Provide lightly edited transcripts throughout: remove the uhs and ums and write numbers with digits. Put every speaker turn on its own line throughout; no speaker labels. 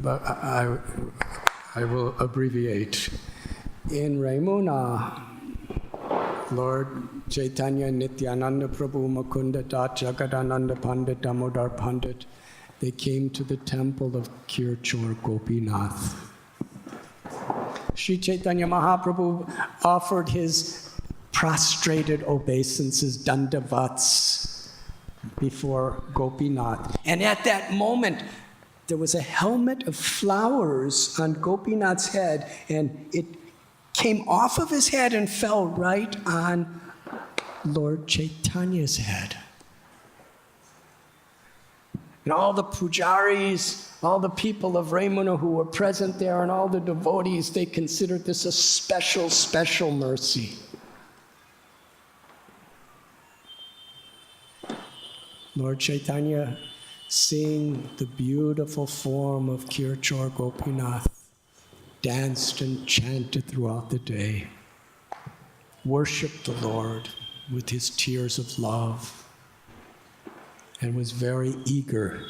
but I will abbreviate. In Ramuna, Lord Chaitanya, Nityananda Prabhu, Mukunda Dat, Jagadananda Pandit, Damodar Pandit, they came to the temple of Kirchor Gopinath. Sri Chaitanya Mahaprabhu offered his prostrated obeisances, dandavats, before Gopinath. And at that moment, there was a helmet of flowers on Gopinath's head, and it came off of his head and fell right on Lord Chaitanya's head. And all the pujaris, all the people of Ramuna who were present there, and all the devotees, they considered this a special, special mercy. Lord Chaitanya, seeing the beautiful form of Kirchor Gopinath, danced and chanted throughout the day, worshiped the Lord with his tears of love, and was very eager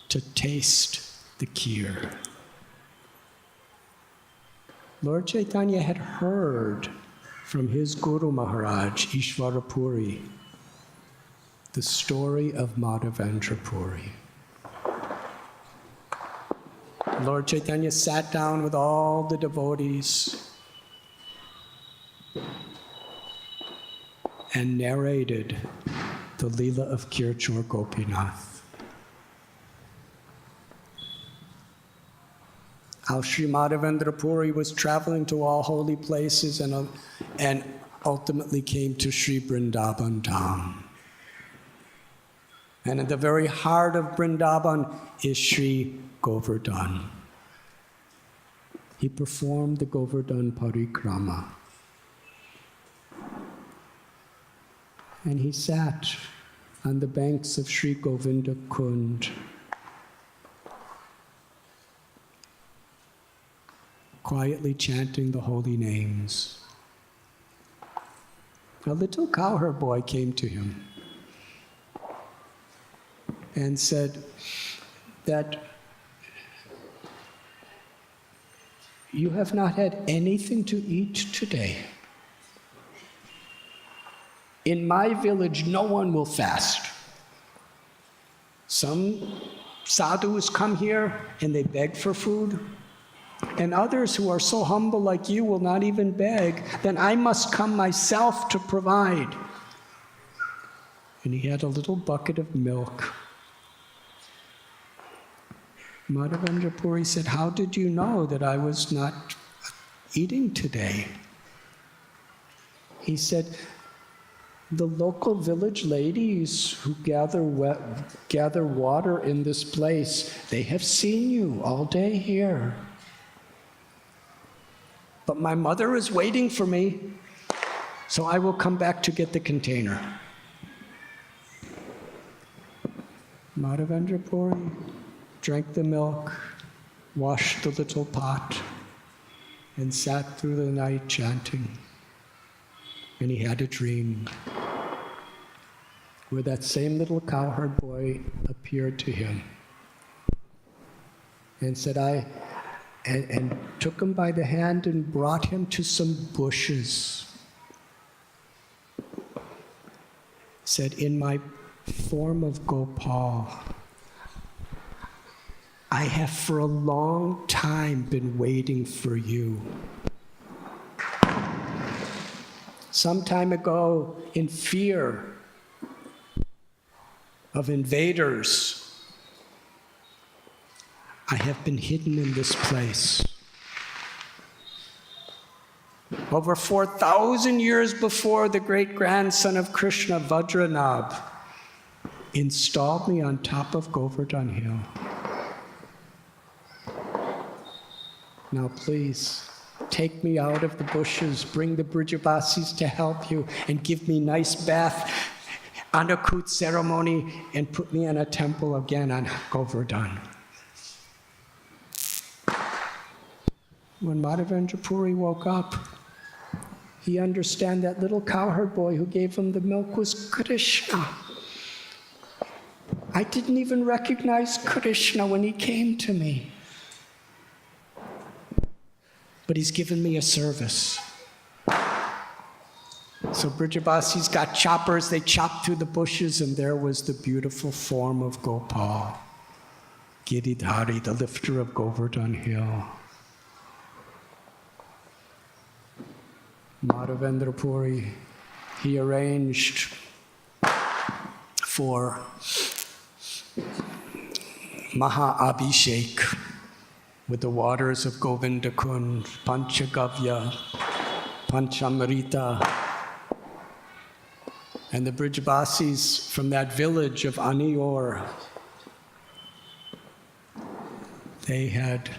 to taste the kheer. Lord Chaitanya had heard from his Guru Maharaj, Ishvara Puri, the story of Madhavendra Puri. Lord Chaitanya sat down with all the devotees and narrated the Leela of Kirchor Gopinath. How Sri Madhavendra Puri was traveling to all holy places and ultimately came to Sri Vrindavan Dham. And at the very heart of Vrindavan is Sri Govardhan. He performed the Govardhan Parikrama. And he sat on the banks of Sri Govinda Kund, quietly chanting the holy names. A little cowherd boy came to him and said that you have not had anything to eat today. In my village, no one will fast. Some sadhus come here and they beg for food, and others who are so humble like you will not even beg. Then I must come myself to provide. And he had a little bucket of milk. Madhavendra Puri said, "How did you know that I was not eating today?" He said, "The local village ladies who gather water in this place, they have seen you all day here. But my mother is waiting for me, so I will come back to get the container." Madhavendra Puri drank the milk, washed the little pot, and sat through the night chanting. And he had a dream where that same little cowherd boy appeared to him and said, and took him by the hand and brought him to some bushes. Said, "In my form of Gopal, I have for a long time been waiting for you. Some time ago, in fear of invaders, I have been hidden in this place. Over 4,000 years before, the great-grandson of Krishna, Vajranabh, installed me on top of Govardhan Hill. Now please, take me out of the bushes, bring the Brijavasis to help you, and give me nice bath, Anakut ceremony, and put me in a temple again on Govardhan." When Madhavendra Puri woke up, he understood that little cowherd boy who gave him the milk was Krishna. I didn't even recognize Krishna when he came to me. but he's given me a service. So Brijabasis got choppers, they chopped through the bushes, and there was the beautiful form of Gopal, Giridhari, the lifter of Govardhan Hill. Madhavendra Puri, he arranged for Maha-Abhishek with the waters of Govindakund, Panchagavya, Panchamrita. And the Brijabasis from that village of Anior, they had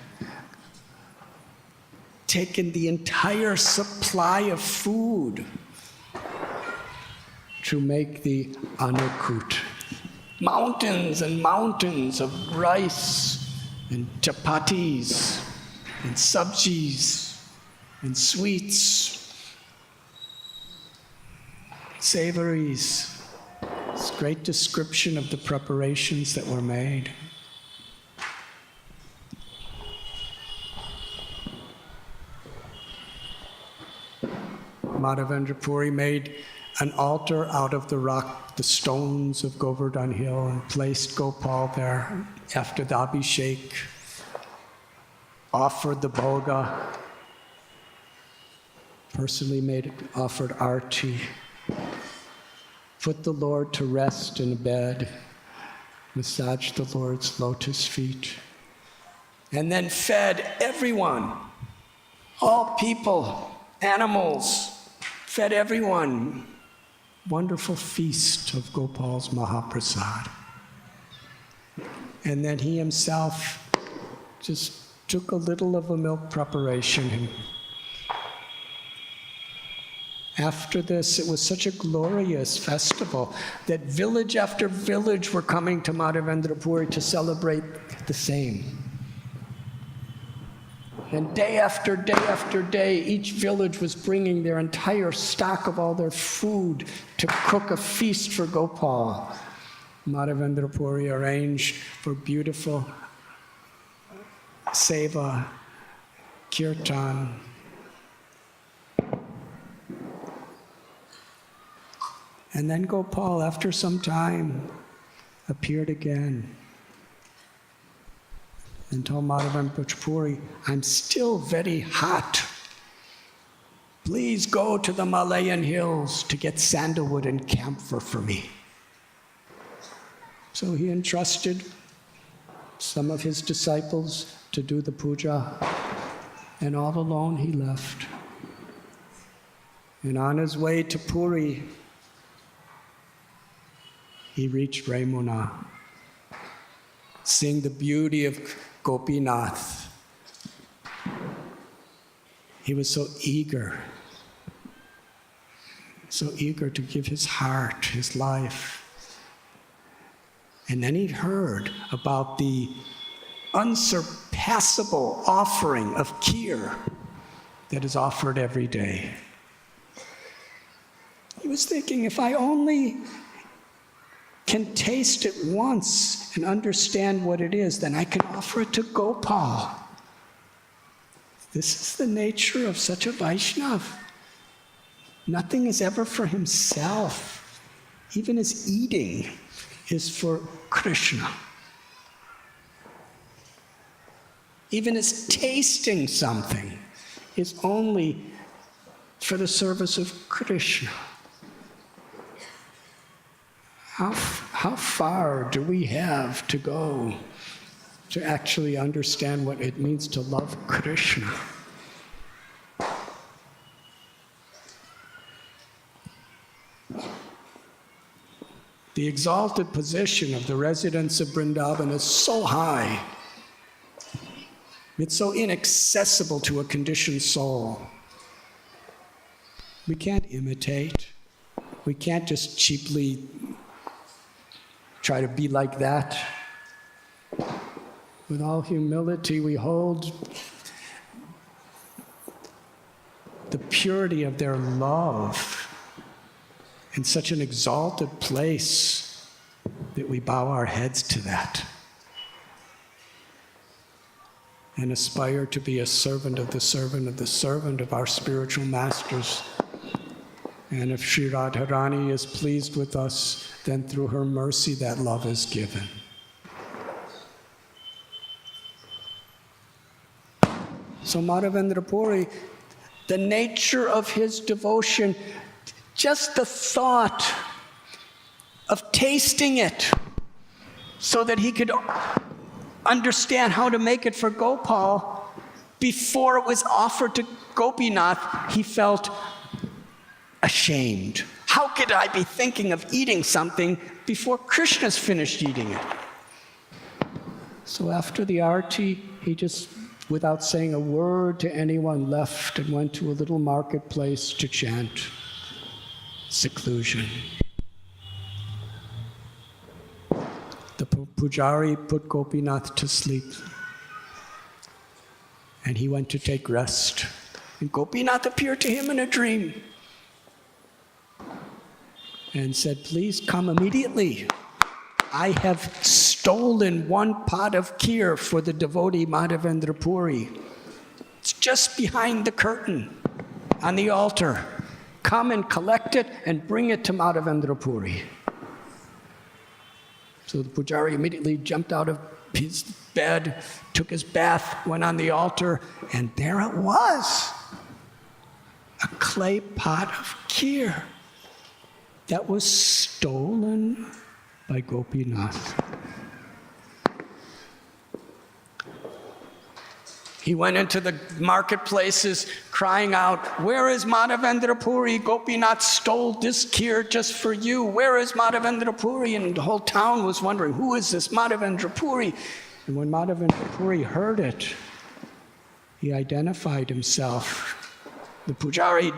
taken the entire supply of food to make the Anukut. Mountains and mountains of rice and chapatis and sabjis and sweets, savories. It's a great description of the preparations that were made. Madhavendra Puri made an altar out of the rock, the stones of Govardhan Hill, and placed Gopal there after the Abhishek, offered the bhoga, personally offered arti, put the Lord to rest in a bed, massaged the Lord's lotus feet, and then fed everyone, all people, animals, fed everyone. Wonderful feast of Gopal's Mahaprasad. And then he himself just took a little of a milk preparation. And after this, it was such a glorious festival that village after village were coming to Madhavendra Puri to celebrate the same. And day after day, each village was bringing their entire stock of all their food to cook a feast for Gopal. Madhavendra Puri arranged for beautiful seva, kirtan. And then Gopal, after some time, appeared again and told Madhavendra Puri, I'm still very hot. Please go to the Malayan hills to get sandalwood and camphor for me. So he entrusted some of his disciples to do the puja, and all alone he left. And on his way to Puri, he reached Ramuna, seeing the beauty of Gopinath. He was so eager to give his heart, his life. And then he heard about the unsurpassable offering of kheer that is offered every day. He was thinking, if I only can taste it once and understand what it is, then I can offer it to Gopal. This is the nature of such a Vaishnava. Nothing is ever for himself. Even his eating is for Krishna. Even his tasting something is only for the service of Krishna. How far do we have to go to actually understand what it means to love Krishna? The exalted position of the residents of Vrindavan is so high. It's so inaccessible to a conditioned soul. We can't imitate. We can't just cheaply try to be like that. With all humility, we hold the purity of their love in such an exalted place that we bow our heads to that. and aspire to be a servant of the servant of the servant of our spiritual masters. And if Sri Radharani is pleased with us, then through her mercy that love is given. So Madhavendra Puri, the nature of his devotion, just the thought of tasting it so that he could understand how to make it for Gopal, before it was offered to Gopinath, he felt ashamed. How could I be thinking of eating something before Krishna's finished eating it? So after the arti, he just, without saying a word to anyone, left and went to a little marketplace to chant. Seclusion. The pujari put Gopinath to sleep, and he went to take rest. And Gopinath appeared to him in a dream and said, "Please come immediately. I have stolen one pot of kheer for the devotee Madhavendra Puri. It's just behind the curtain on the altar. Come and collect it and bring it to Madhavendra Puri." So the pujari immediately jumped out of his bed, took his bath, went on the altar, and there it was, a clay pot of kheer that was stolen by Gopinath. He went into the marketplaces crying out, "Where is Madhavendra Puri? Gopinath stole this kheer just for you. Where is Madhavendra Puri?" And the whole town was wondering, who is this Madhavendra Puri? And when Madhavendra Puri heard it, he identified himself. The pujari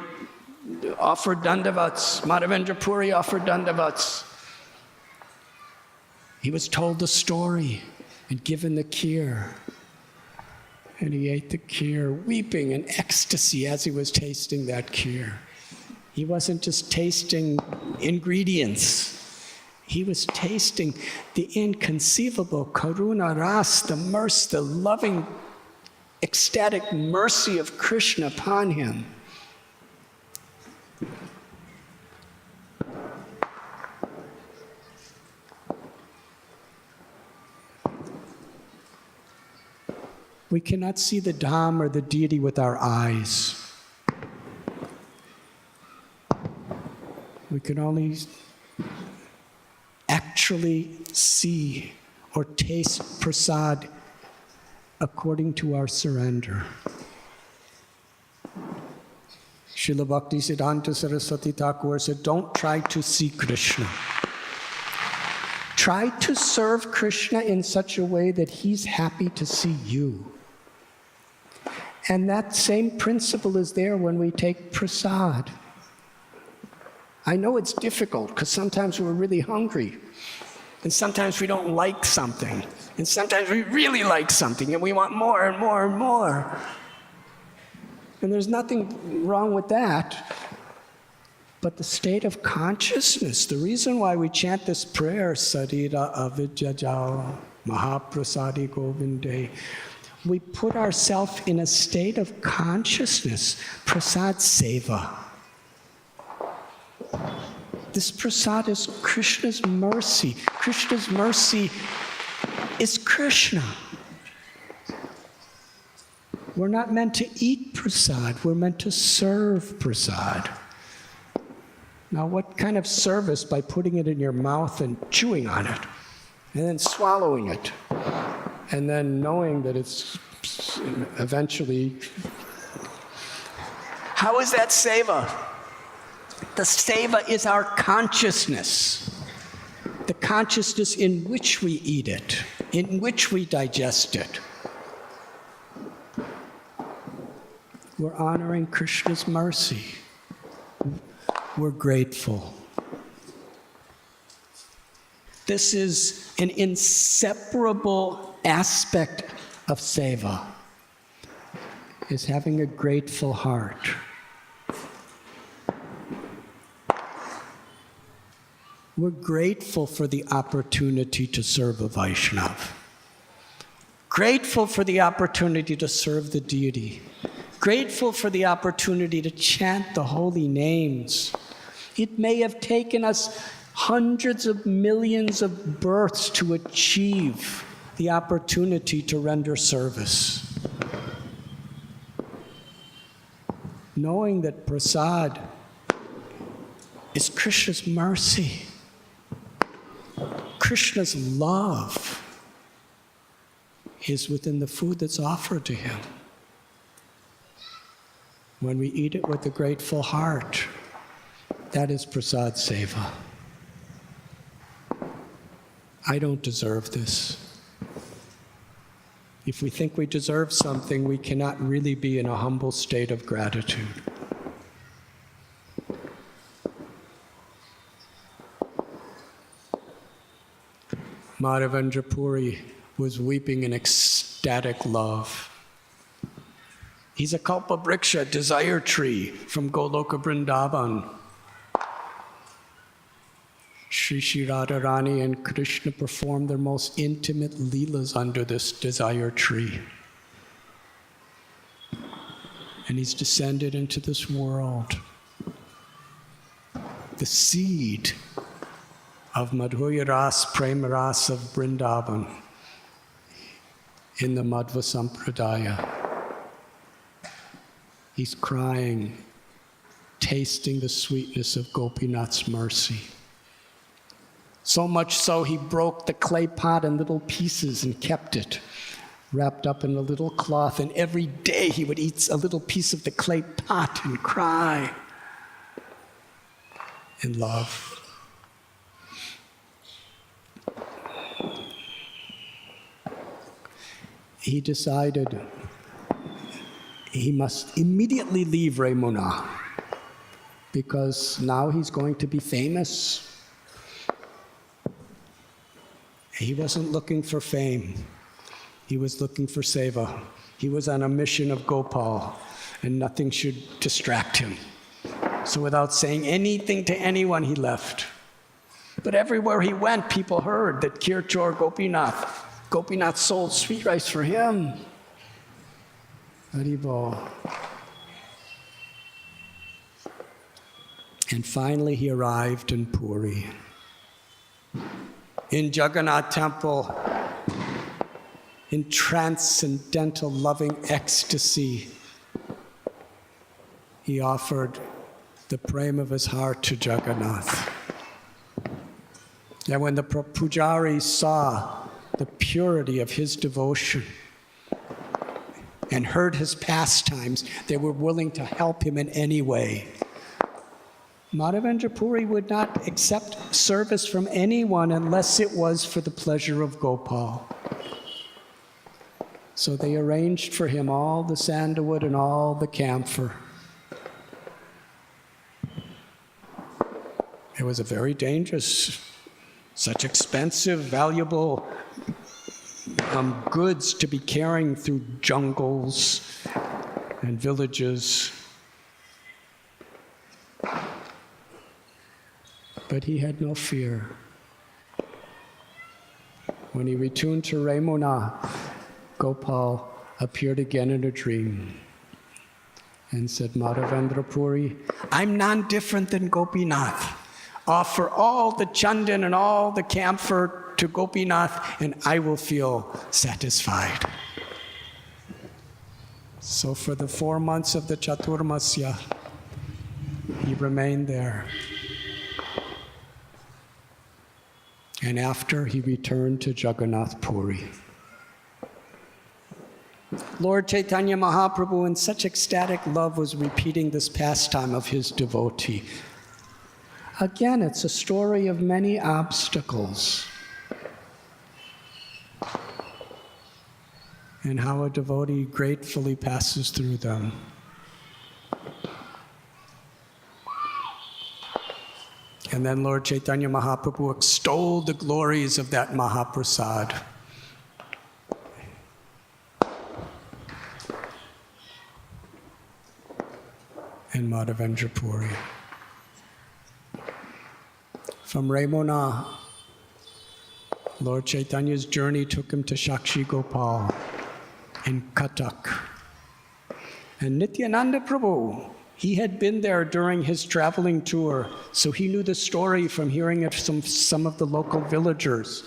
offered dandavats. Madhavendra Puri offered dandavats. He was told the story and given the kheer. And he ate the kheer, weeping in ecstasy as he was tasting that kheer. He wasn't just tasting ingredients. He was tasting the inconceivable karuna ras, the mercy, the loving, ecstatic mercy of Krishna upon him. We cannot see the Dham or the deity with our eyes. We can only actually see or taste prasad according to our surrender. Srila Bhaktisiddhanta Saraswati Thakur said, don't try to see Krishna. Try to serve Krishna in such a way that he's happy to see you. And that same principle is there when we take prasad. I know it's difficult because sometimes we're really hungry, and sometimes we don't like something, and sometimes we really like something and we want more and more and more. And there's nothing wrong with that. But the state of consciousness, the reason why we chant this prayer, Sarira Avidyajao Mahaprasadi Govinde, we put ourselves in a state of consciousness, prasad seva. This prasad is Krishna's mercy. Krishna's mercy is Krishna. We're not meant to eat prasad, we're meant to serve prasad. Now, what kind of service by putting it in your mouth and chewing on it, and then swallowing it, and then knowing that it's eventually... How is that seva? The seva is our consciousness, the consciousness in which we eat it, in which we digest it. We're honoring Krishna's mercy. We're grateful. This is an inseparable aspect of seva, is having a grateful heart. We're grateful for the opportunity to serve a Vaishnava. grateful for the opportunity to serve the deity, grateful for the opportunity to chant the holy names. It may have taken us hundreds of millions of births to achieve the opportunity to render service. Knowing that prasad is Krishna's mercy, Krishna's love is within the food that's offered to him. When we eat it with a grateful heart, that is prasad seva. I don't deserve this. If we think we deserve something, we cannot really be in a humble state of gratitude. Madhavendra Puri was weeping in ecstatic love. He's a kalpabriksha, desire tree from Goloka Vrindavan. Shri Radharani and Krishna performed their most intimate leelas under this desire tree. And he's descended into this world. The seed of Madhurya Ras, Prema Ras of Vrindavan in the Madhva Sampradaya. He's crying, tasting the sweetness of Gopinath's mercy. So much so, he broke the clay pot in little pieces and kept it, wrapped up in a little cloth. And every day he would eat a little piece of the clay pot and cry in love. He decided he must immediately leave Ramuna because now he's going to be famous. He wasn't looking for fame. He was looking for seva. He was on a mission of Gopal, and nothing should distract him. So without saying anything to anyone, he left. But everywhere he went, people heard that Kirchor Gopinath sold sweet rice for him. Haribol. And finally he arrived in Puri. In Jagannath temple, in transcendental loving ecstasy, he offered the prema of his heart to Jagannath. And when the pujaris saw the purity of his devotion and heard his pastimes, they were willing to help him in any way. Madhavendra Puri would not accept service from anyone unless it was for the pleasure of Gopal. So they arranged for him all the sandalwood and all the camphor. It was a very dangerous, such expensive, valuable goods to be carrying through jungles and villages. But he had no fear. When he returned to Ramuna, Gopal appeared again in a dream and said, Madhavendra Puri, I'm none different than Gopinath. Offer all the chandan and all the camphor to Gopinath, and I will feel satisfied. So for the 4 months of the Chaturmasya, he remained there. And after, he returned to Jagannath Puri. Lord Chaitanya Mahaprabhu, in such ecstatic love, was repeating this pastime of his devotee. Again, it's a story of many obstacles and how a devotee gratefully passes through them. And then Lord Chaitanya Mahaprabhu extolled the glories of that Mahaprasad. In Madhavendra Puri. From Ramuna, Lord Chaitanya's journey took him to Shakshi Gopal in Cuttack. And Nityananda Prabhu, he had been there during his traveling tour, so he knew the story from hearing it from some of the local villagers.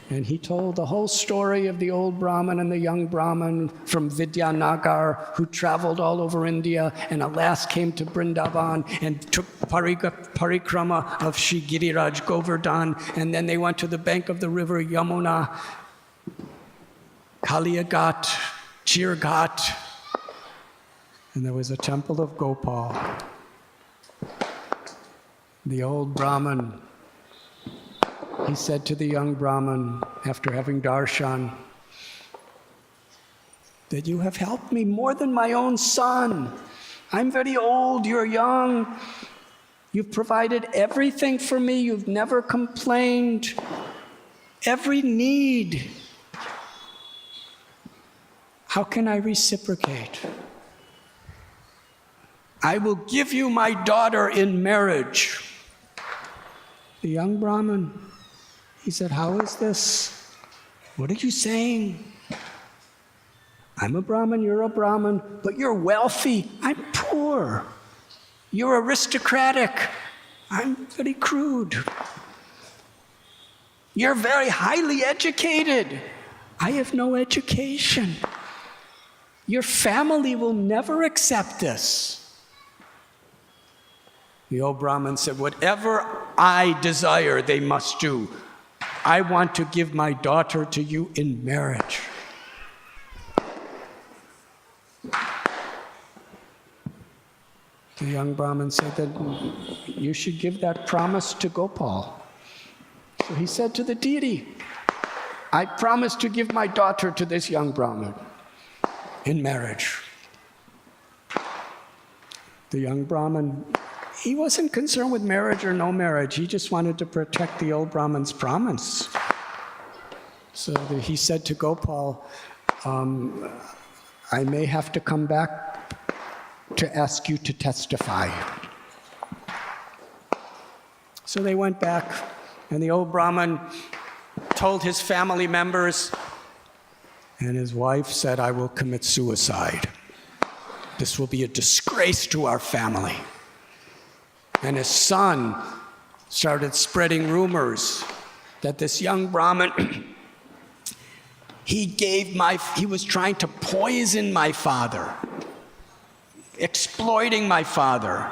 And he told the whole story of the old Brahmin and the young Brahmin from Vidyanagar who traveled all over India and at last came to Vrindavan and took parikrama of Shri Giriraj Govardhan, and then they went to the bank of the river Yamuna, Kaliaghat, Chirghat, and there was a temple of Gopal. The old Brahmin, he said to the young Brahmin, after having darshan, that you have helped me more than my own son. I'm very old, you're young. You've provided everything for me, you've never complained. Every need. How can I reciprocate? I will give you my daughter in marriage. The young Brahmin, he said, how is this? What are you saying? I'm a Brahmin, you're a Brahmin, but you're wealthy. I'm poor. You're aristocratic. I'm very crude. You're very highly educated. I have no education. Your family will never accept this. The old Brahmin said, whatever I desire, they must do. I want to give my daughter to you in marriage. The young Brahmin said that you should give that promise to Gopal. So he said to the deity, I promise to give my daughter to this young Brahmin in marriage. The young Brahmin, he wasn't concerned with marriage or no marriage. He just wanted to protect the old Brahmin's promise. So he said to Gopal, I may have to come back to ask you to testify. So they went back, and the old Brahmin told his family members, and his wife said, I will commit suicide. This will be a disgrace to our family. And his son started spreading rumors that this young Brahmin, he was trying to poison my father, exploiting my father.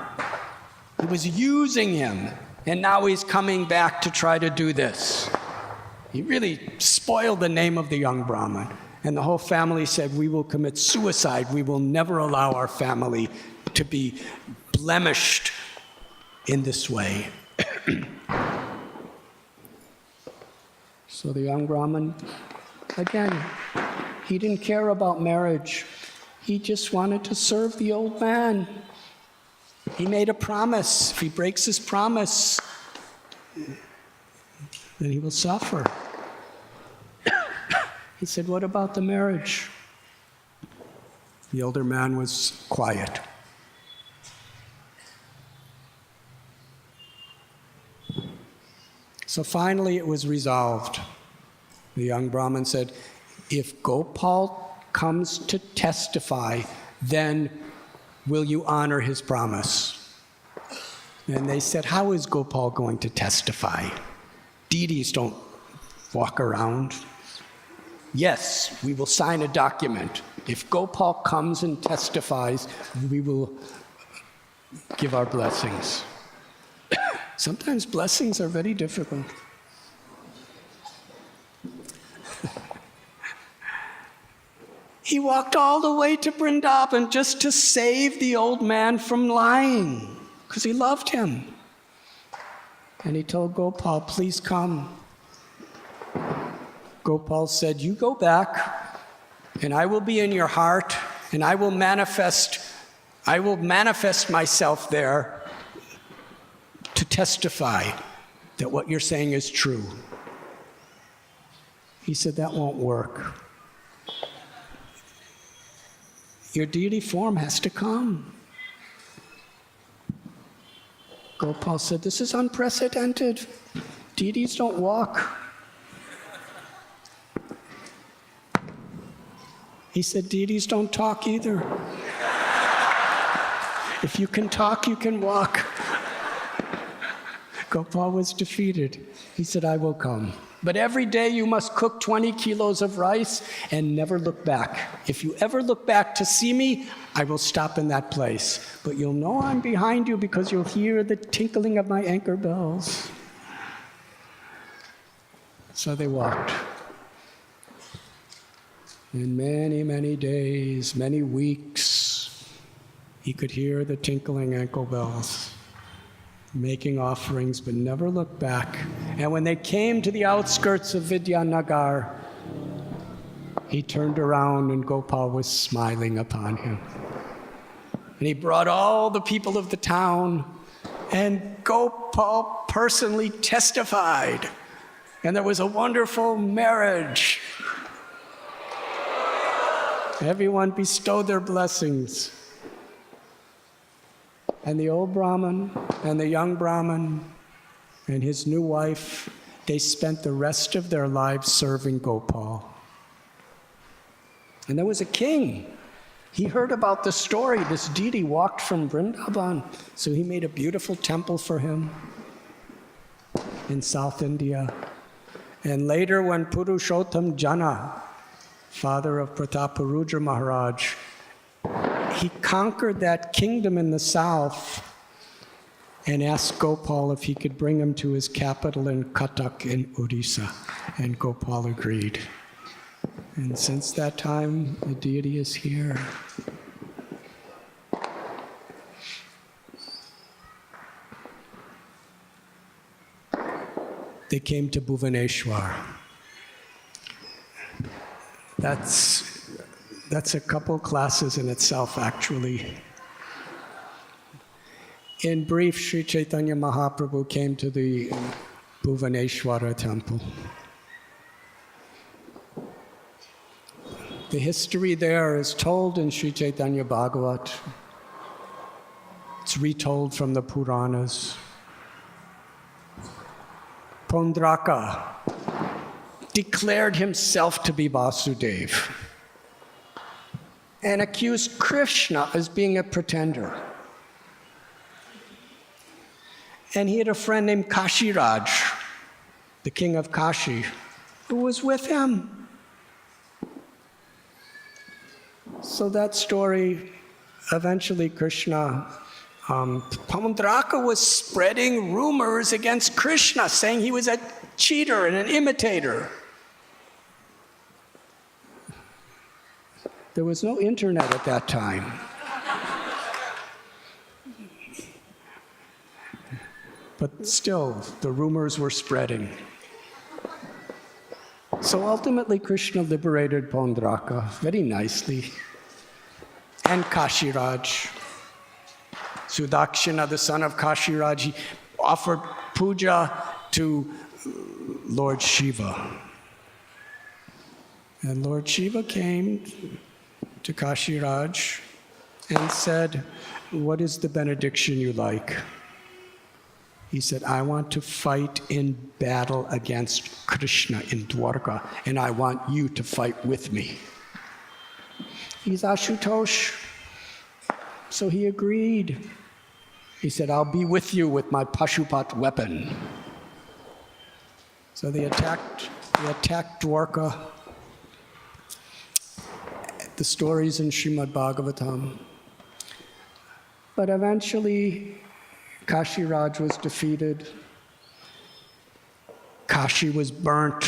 He was using him, and now he's coming back to try to do this. He really spoiled the name of the young Brahmin. And the whole family said, we will commit suicide. We will never allow our family to be blemished in this way. So the young Brahmin, again, he didn't care about marriage. He just wanted to serve the old man. He made a promise. If he breaks his promise, then he will suffer. He said, what about the marriage? The older man was quiet. So finally it was resolved. The young Brahmin said, if Gopal comes to testify, then will you honor his promise? And they said, how is Gopal going to testify? Deities don't walk around. Yes, we will sign a document. If Gopal comes and testifies, we will give our blessings. Sometimes blessings are very difficult. He walked all the way to Vrindavan just to save the old man from lying, because he loved him. And he told Gopal, please come. Gopal said, you go back, and I will be in your heart, and I will manifest myself there to testify that what you're saying is true. He said, that won't work. Your deity form has to come. Gopal said, this is unprecedented. Deities don't walk. He said, deities don't talk either. If you can talk, you can walk. Gopal was defeated. He said, I will come. But every day you must cook 20 kilos of rice and never look back. If you ever look back to see me, I will stop in that place. But you'll know I'm behind you because you'll hear the tinkling of my anchor bells. So they walked. In many, many days, many weeks, he could hear the tinkling ankle bells, making offerings, but never looked back. And when they came to the outskirts of Vidyanagar, he turned around and Gopal was smiling upon him. And he brought all the people of the town, and Gopal personally testified. And there was a wonderful marriage. Everyone bestowed their blessings. And the old Brahmin and the young Brahmin and his new wife, they spent the rest of their lives serving Gopal. And there was a king. He heard about the story. This deity walked from Vrindavan, so he made a beautiful temple for him in South India. And later, when Purushottam Jana, father of Prataparudra Maharaj, he conquered that kingdom in the south and asked Gopal if he could bring him to his capital in Cuttack in Odisha. And Gopal agreed. And since that time, the deity is here. They came to Bhuvaneshwar. That's a couple classes in itself, actually. In brief, Sri Chaitanya Mahaprabhu came to the Bhuvaneshwara temple. The history there is told in Sri Chaitanya Bhagavat. It's retold from the Puranas. Pondraka declared himself to be Vasudeva and accused Krishna as being a pretender. And he had a friend named Kashiraj, the king of Kashi, who was with him. So that story, eventually Krishna, Pondraka was spreading rumors against Krishna, saying he was a cheater and an imitator. There was no internet at that time. But still, the rumors were spreading. So ultimately, Krishna liberated Pondraka very nicely. And Kashiraj. Sudakshina, the son of Kashiraj, he offered puja to Lord Shiva. And Lord Shiva came to Kashiraj and said, "What is the benediction you like?" He said, "I want to fight in battle against Krishna in Dwarka, and I want you to fight with me." He's Ashutosh. So he agreed. He said, "I'll be with you with my Pashupat weapon." So they attacked Dwarka. The stories in Srimad Bhagavatam. But eventually, Kashiraj was defeated. Kashi was burnt,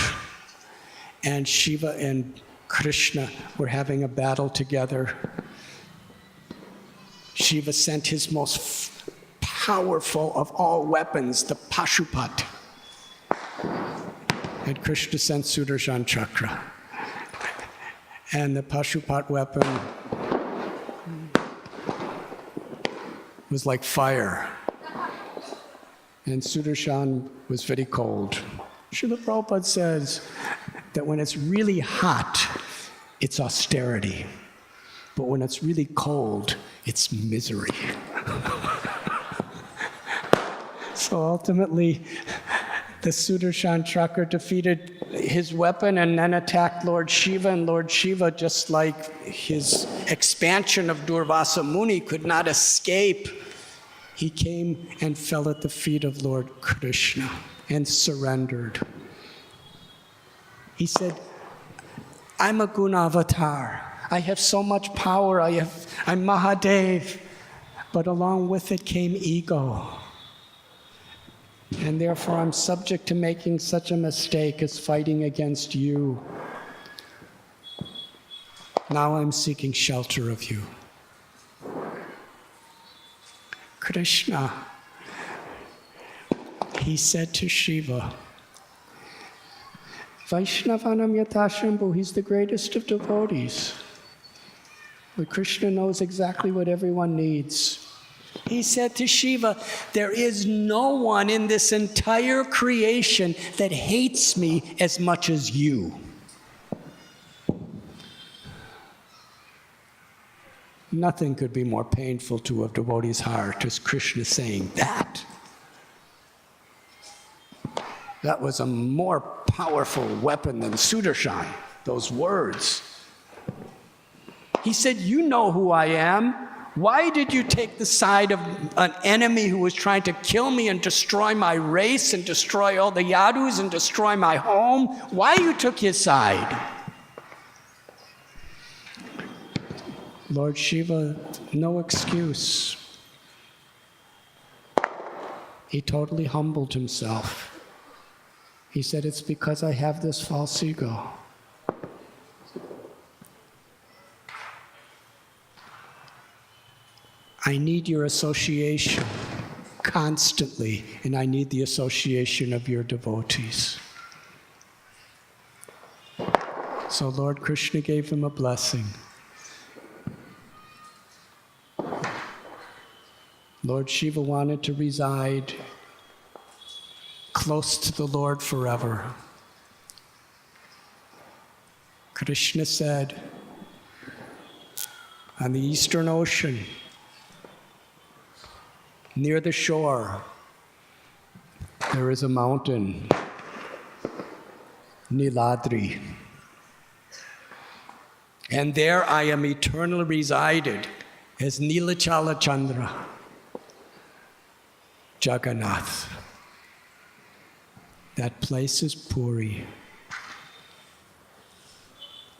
and Shiva and Krishna were having a battle together. Shiva sent his most powerful of all weapons, the Pashupat. And Krishna sent Sudarshan Chakra. And the Pashupat weapon was like fire. And Sudarshan was very cold. Srila Prabhupada says that when it's really hot, it's austerity. But when it's really cold, it's misery. So ultimately, The Sudarshan Chakra defeated his weapon and then attacked Lord Shiva, and Lord Shiva, just like his expansion of Durvasa Muni, could not escape. He came and fell at the feet of Lord Krishna and surrendered. He said, I'm a Gunavatar. I have so much power. I'm Mahadev. But along with it came ego. And therefore I'm subject to making such a mistake as fighting against you. Now I'm seeking shelter of you. Krishna, he said to Shiva, Vaishnavanam Yatashambhu, he's the greatest of devotees. But Krishna knows exactly what everyone needs. He said to Shiva, there is no one in this entire creation that hates me as much as you. Nothing could be more painful to a devotee's heart as Krishna saying that. That was a more powerful weapon than Sudarshan, those words. He said, you know who I am. Why did you take the side of an enemy who was trying to kill me and destroy my race and destroy all the Yadus and destroy my home? Why you took his side? Lord Shiva, no excuse. He totally humbled himself. He said, it's because I have this false ego. I need your association constantly, and I need the association of your devotees. So Lord Krishna gave him a blessing. Lord Shiva wanted to reside close to the Lord forever. Krishna said, on the Eastern Ocean, near the shore, there is a mountain, Niladri. And there I am eternally resided as Nilachala Chandra, Jagannath. That place is Puri.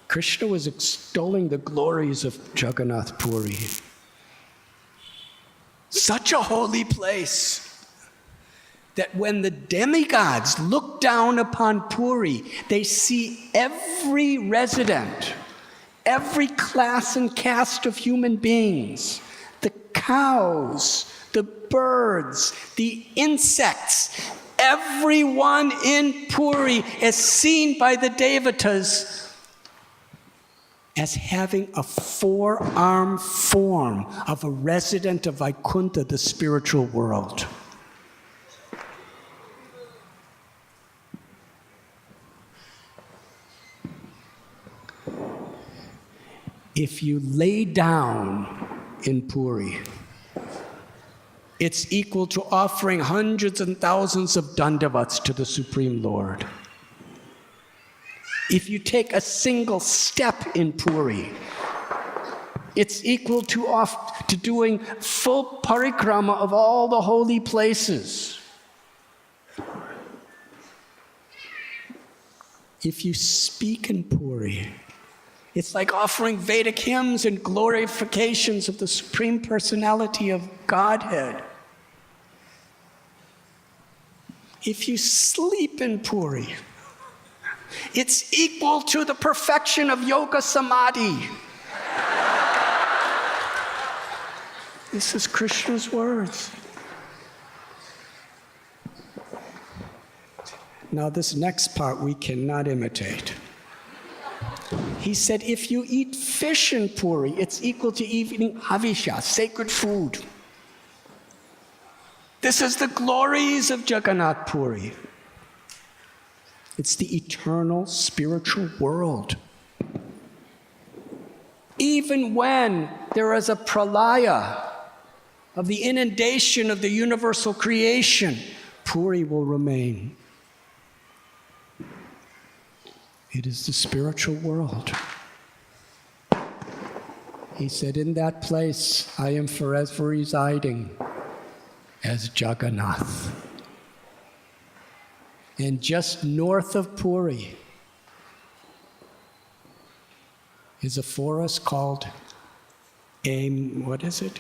Krishna was extolling the glories of Jagannath Puri. Such a holy place that when the demigods look down upon Puri, they see every resident, every class and caste of human beings, the cows, the birds, the insects, everyone in Puri is seen by the devatas as having a four-armed form of a resident of Vaikuntha, the spiritual world. If you lay down in Puri, it's equal to offering hundreds and thousands of dandavats to the Supreme Lord. If you take a single step in Puri, it's equal to doing full parikrama of all the holy places. If you speak in Puri, it's like offering Vedic hymns and glorifications of the Supreme Personality of Godhead. If you sleep in Puri, it's equal to the perfection of yoga samadhi. This is Krishna's words. Now, this next part we cannot imitate. He said, if you eat fish in Puri, it's equal to eating havisha, sacred food. This is the glories of Jagannath Puri. It's the eternal spiritual world. Even when there is a pralaya of the inundation of the universal creation, Puri will remain. It is the spiritual world. He said, in that place I am forever residing as Jagannath. And just north of Puri is a forest called what is it?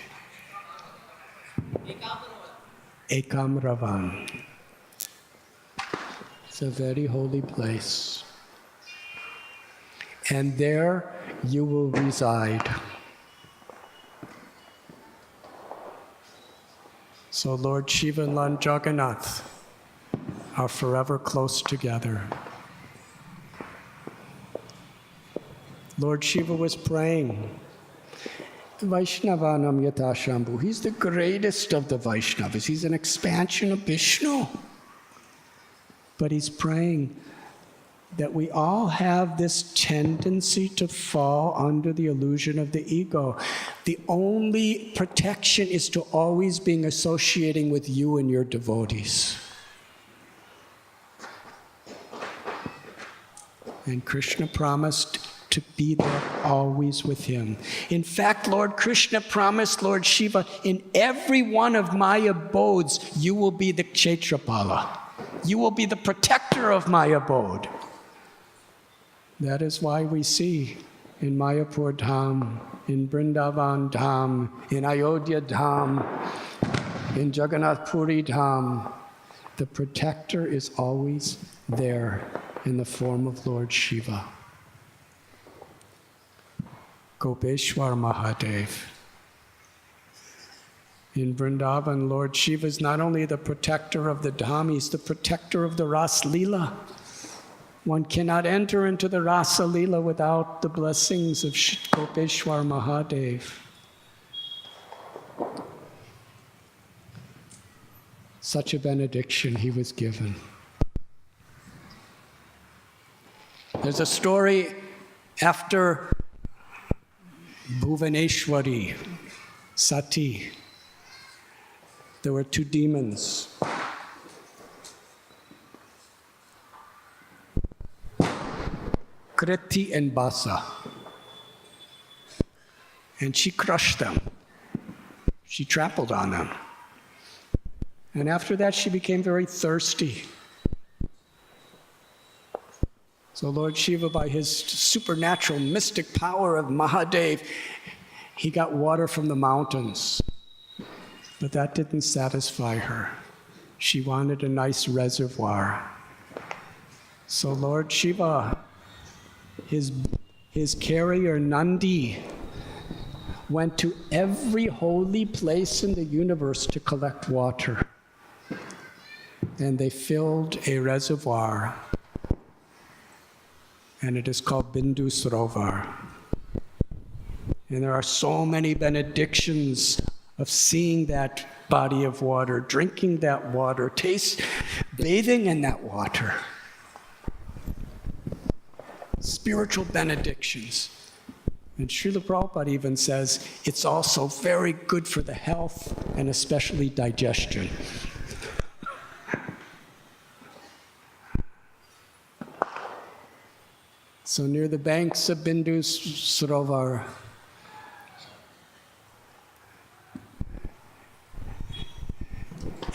Ekamravan. It's a very holy place. And there you will reside. So Lord Shiva and Lord Jagannath are forever close together. Lord Shiva was praying, Vaishnavanam Yata Shambhu. He's the greatest of the Vaishnavas. He's an expansion of Vishnu. But he's praying that we all have this tendency to fall under the illusion of the ego. The only protection is to always being associating with you and your devotees. And Krishna promised to be there always with him. In fact, Lord Krishna promised Lord Shiva, in every one of my abodes, you will be the Kshetrapala. You will be the protector of my abode. That is why we see in Mayapur Dham, in Vrindavan Dham, in Ayodhya Dham, in Jagannath Puri Dham, the protector is always there in the form of Lord Shiva. Gopeshwar Mahadev. In Vrindavan, Lord Shiva is not only the protector of the Dham, he's the protector of the Ras Leela. One cannot enter into the Rasa Leela without the blessings of Gopeshwar Mahadev. Such a benediction he was given. There's a story after Bhuvaneshwari, Sati. There were two demons. Kriti and Basa. And she crushed them. She trampled on them. And after that, she became very thirsty. So Lord Shiva, by his supernatural mystic power of Mahadev, he got water from the mountains. But that didn't satisfy her. She wanted a nice reservoir. So Lord Shiva, his carrier Nandi, went to every holy place in the universe to collect water. And they filled a reservoir, and it is called Bindu Sarovar. And there are so many benedictions of seeing that body of water, drinking that water, bathing in that water. Spiritual benedictions. And Srila Prabhupada even says it's also very good for the health and especially digestion. So near the banks of Bindu Sarovar,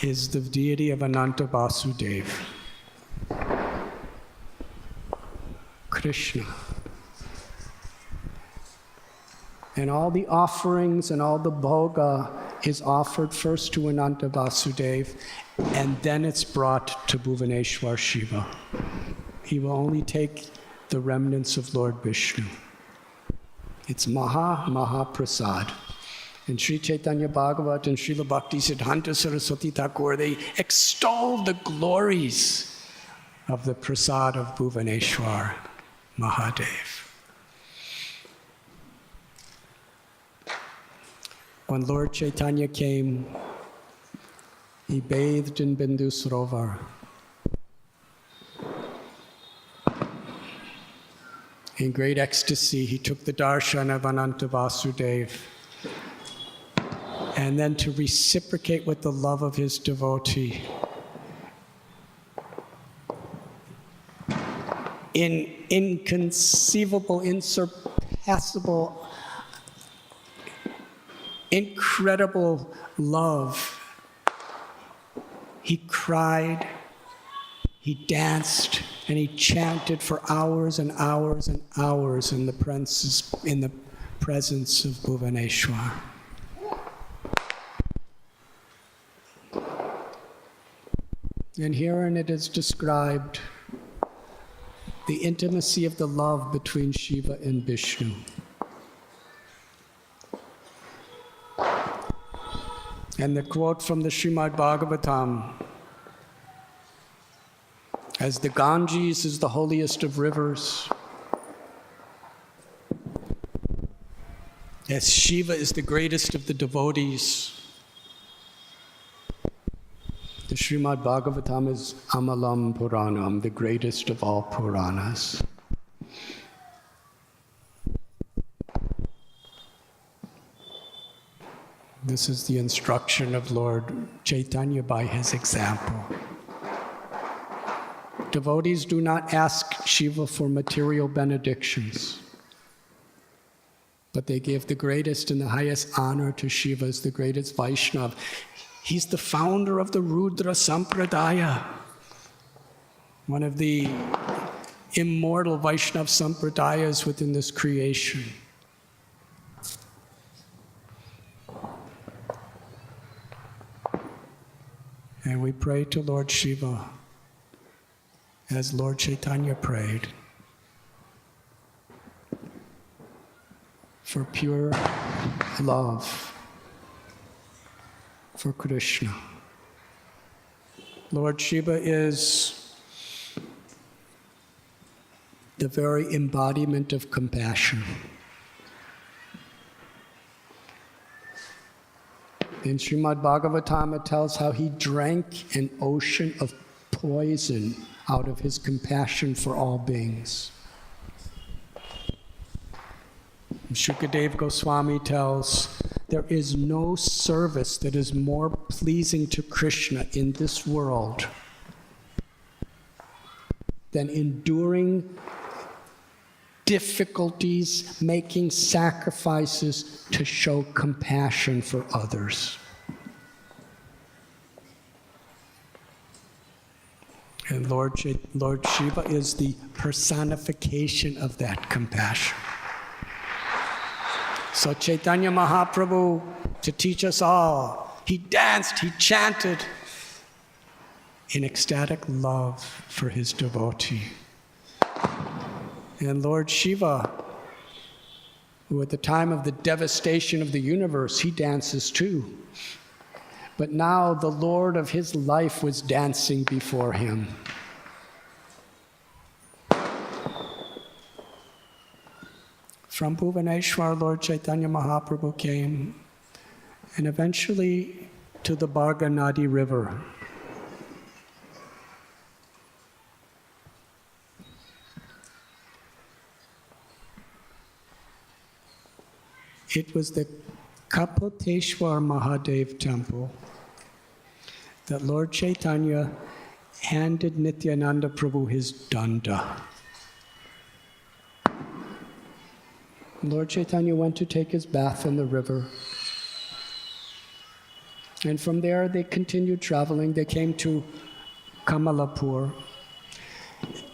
is the deity of Ananta Vasudeva, Krishna. And all the offerings and all the bhoga is offered first to Ananta Vasudeva, and then it's brought to Bhuvaneshwar Shiva. He will only take the remnants of Lord Vishnu. It's Maha Prasad. And Sri Chaitanya Bhagavat and Srila Bhakti Siddhanta Saraswati Thakur, they extol the glories of the Prasad of Bhuvaneshwar Mahadev. When Lord Chaitanya came, he bathed in Bindu Sarovar. In great ecstasy, he took the darshan of Ananta Vasudeva. And then to reciprocate with the love of his devotee, inconceivable, insurpassable, incredible love. He cried, he danced, and he chanted for hours and hours and hours in the presence of Bhuvaneshwar. And herein it is described the intimacy of the love between Shiva and Vishnu. And the quote from the Srimad Bhagavatam, as the Ganges is the holiest of rivers, as Shiva is the greatest of the devotees, the Srimad Bhagavatam is Amalam Puranam, the greatest of all Puranas. This is the instruction of Lord Chaitanya by his example. Devotees do not ask Shiva for material benedictions, but they give the greatest and the highest honor to Shiva as the greatest Vaishnava. He's the founder of the Rudra Sampradaya, one of the immortal Vaishnava Sampradayas within this creation. And we pray to Lord Shiva as Lord Chaitanya prayed, for pure love for Krishna. Lord Shiva is the very embodiment of compassion. In Srimad Bhagavatam, it tells how he drank an ocean of poison out of his compassion for all beings. Shukadeva Goswami tells, there is no service that is more pleasing to Krishna in this world than enduring difficulties, making sacrifices to show compassion for others. And Lord Shiva is the personification of that compassion. So Chaitanya Mahaprabhu, to teach us all, he danced, he chanted in ecstatic love for his devotee. And Lord Shiva, who at the time of the devastation of the universe, he dances too. But now the Lord of his life was dancing before him. From Bhuvaneshwar, Lord Chaitanya Mahaprabhu came, and eventually to the Bharganadi River. It was the Kapoteshwar Mahadev temple that Lord Chaitanya handed Nityananda Prabhu his danda. Lord Chaitanya went to take his bath in the river. And from there they continued traveling. They came to Kamalapur.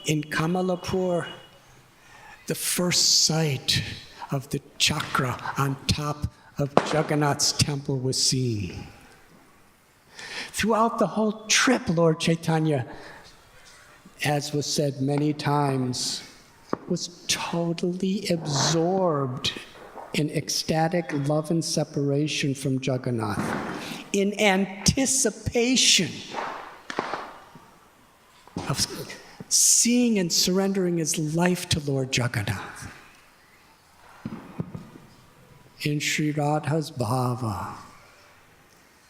In Kamalapur, the first sight of the chakra on top of Jagannath's temple was seen. Throughout the whole trip, Lord Chaitanya, as was said many times, was totally absorbed in ecstatic love and separation from Jagannath, in anticipation of seeing and surrendering his life to Lord Jagannath. In Sri Radha's bhava,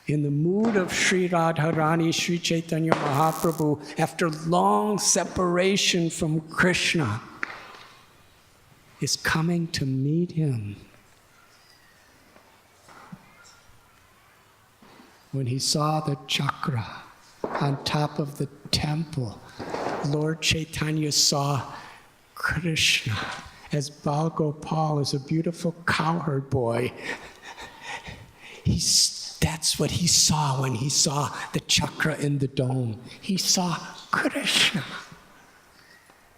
in the mood of Sri Radharani, Sri Chaitanya Mahaprabhu, after long separation from Krishna, is coming to meet him. When he saw the chakra on top of the temple, Lord Chaitanya saw Krishna, as Bal Gopal is a beautiful cowherd boy. That's what he saw when he saw the chakra in the dome. He saw Krishna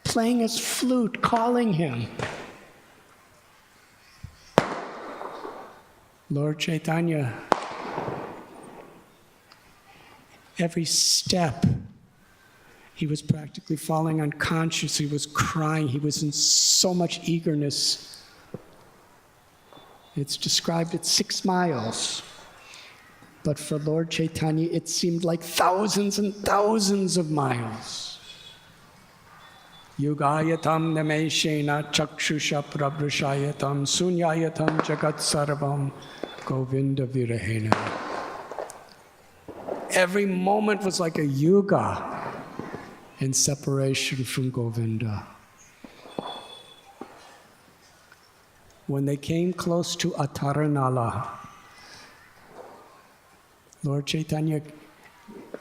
playing his flute, calling him. Lord Chaitanya, every step, he was practically falling unconscious. He was crying. He was in so much eagerness. It's described at 6 miles. But for Lord Chaitanya, it seemed like thousands and thousands of miles. Yugayatam nameshena chakshusha prabrushayatam sunyayatam jagat sarvam govinda virahena. Every moment was like a yuga in separation from Govinda. When they came close to Ataranala, Lord Chaitanya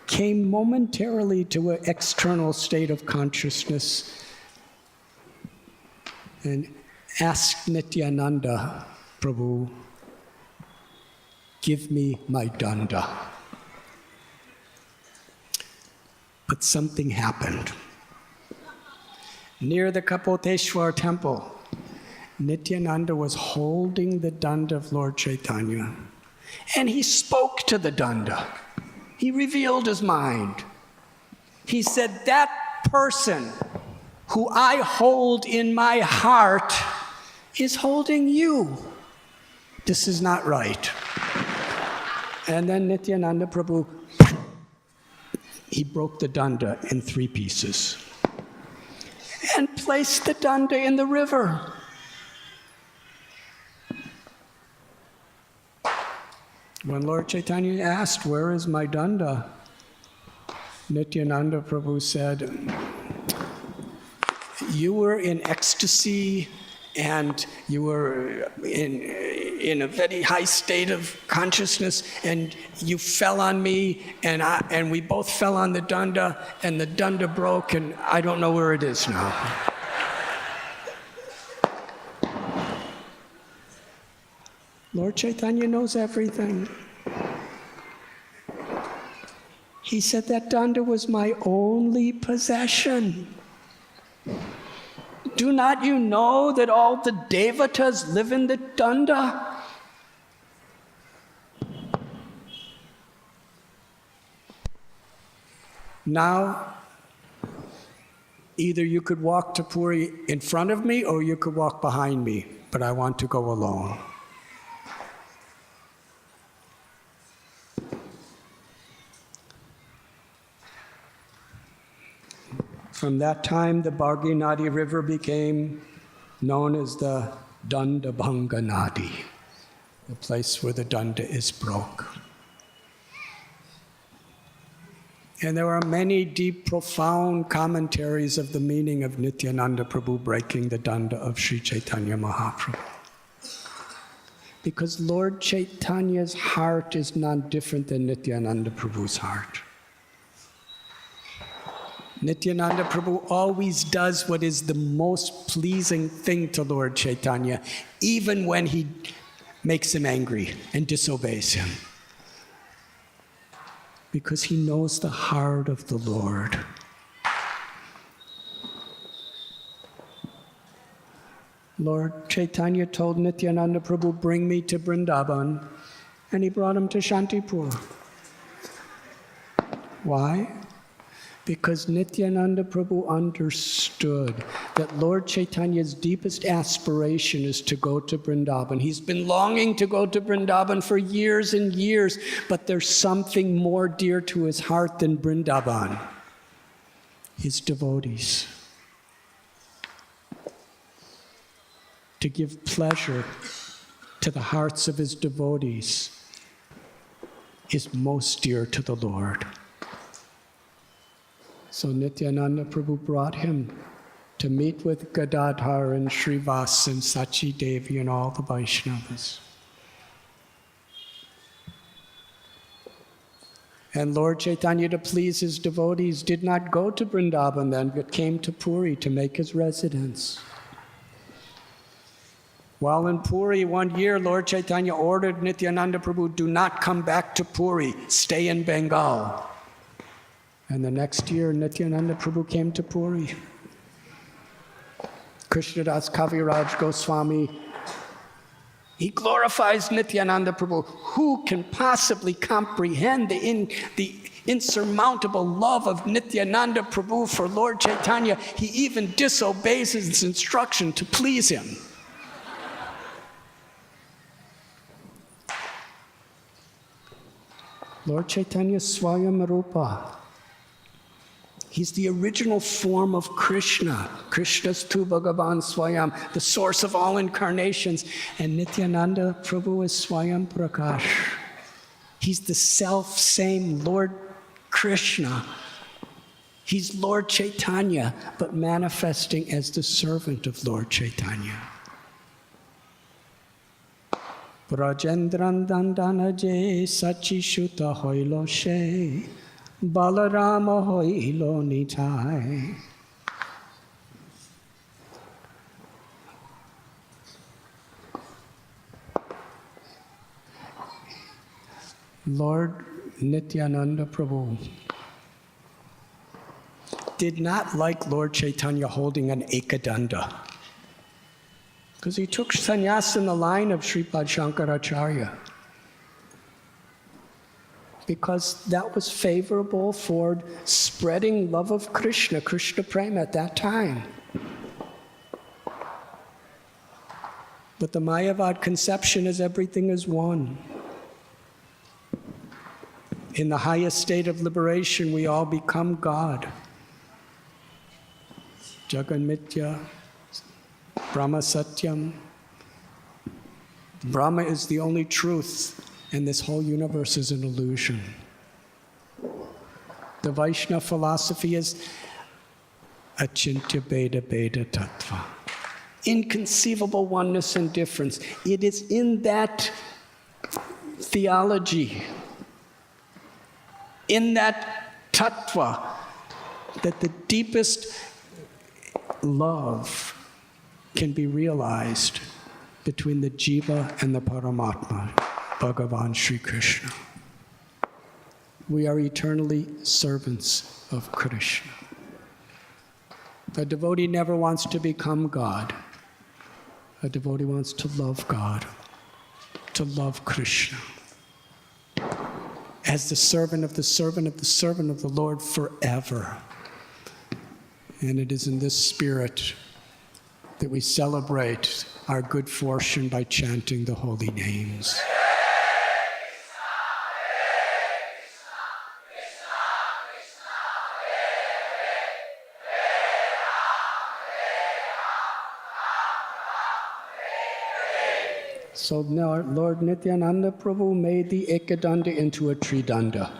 came momentarily to an external state of consciousness and asked Nityananda, Prabhu, give me my danda. But something happened. Near the Kapoteshwar temple, Nityananda was holding the danda of Lord Chaitanya, and he spoke to the danda. He revealed his mind. He said, that person who I hold in my heart is holding you. This is not right. And then Nityananda Prabhu, he broke the danda in 3 pieces and placed the danda in the river. When Lord Chaitanya asked, where is my danda? Nityananda Prabhu said, you were in ecstasy and you were in a very high state of consciousness, and you fell on me, and we both fell on the danda, and the danda broke, and I don't know where it is now. Lord Chaitanya knows everything. He said that danda was my only possession. Do not you know that all the devatas live in the danda? Now, either you could walk to Puri in front of me or you could walk behind me, but I want to go alone. From that time, the Bhargi River became known as the Dandabhanga Nadi, the place where the danda is broke. And there are many deep, profound commentaries of the meaning of Nityananda Prabhu breaking the danda of Sri Chaitanya Mahaprabhu. Because Lord Chaitanya's heart is not different than Nityananda Prabhu's heart. Nityananda Prabhu always does what is the most pleasing thing to Lord Chaitanya, even when he makes him angry and disobeys him. Because he knows the heart of the Lord. Lord Chaitanya told Nityananda Prabhu, bring me to Vrindavan, and he brought him to Shantipur. Why? Because Nityananda Prabhu understood that Lord Chaitanya's deepest aspiration is to go to Vrindavan. He's been longing to go to Vrindavan for years and years, but there's something more dear to his heart than Vrindavan: his devotees. To give pleasure to the hearts of his devotees is most dear to the Lord. So Nityananda Prabhu brought him to meet with Gadadhar and Srivas and Sachi Devi and all the Vaishnavas. And Lord Chaitanya, to please his devotees, did not go to Vrindavan then, but came to Puri to make his residence. While in Puri one year, Lord Chaitanya ordered Nityananda Prabhu, do not come back to Puri, stay in Bengal. And the next year, Nityananda Prabhu came to Puri. Krishnadas Kaviraj Goswami, he glorifies Nityananda Prabhu. Who can possibly comprehend the insurmountable love of Nityananda Prabhu for Lord Chaitanya? He even disobeys his instruction to please him. Lord Chaitanya Swayam Rupa. He's the original form of Krishna. Krishna's tu Bhagavan Swayam, the source of all incarnations. And Nityananda Prabhu is Swayam Prakash. He's the self-same Lord Krishna. He's Lord Chaitanya, but manifesting as the servant of Lord Chaitanya. Brajendran dandanaje sachishuta hoilo she, Balarama hoilo nitai. Lord Nityananda Prabhu did not like Lord Chaitanya holding an ekadanda, because he took sannyas in the line of Sripad Shankaracharya, because that was favorable for spreading love of Krishna, Krishna Prema at that time. But the Mayavad conception is everything is one. In the highest state of liberation, we all become God. Jagan Mitya, Brahma Satyam. Brahma is the only truth, and this whole universe is an illusion. The Vaishnava philosophy is Achintya Bheda Bheda Tattva. Inconceivable oneness and difference. It is in that theology, in that tattva, that the deepest love can be realized between the Jiva and the Paramatma, Bhagavan Sri Krishna. We are eternally servants of Krishna. A devotee never wants to become God. A devotee wants to love God, to love Krishna, as the servant of the servant of the servant of the Lord forever. And it is in this spirit that we celebrate our good fortune by chanting the holy names. So now Lord Nityananda Prabhu made the Ekadanda into a Tridanda.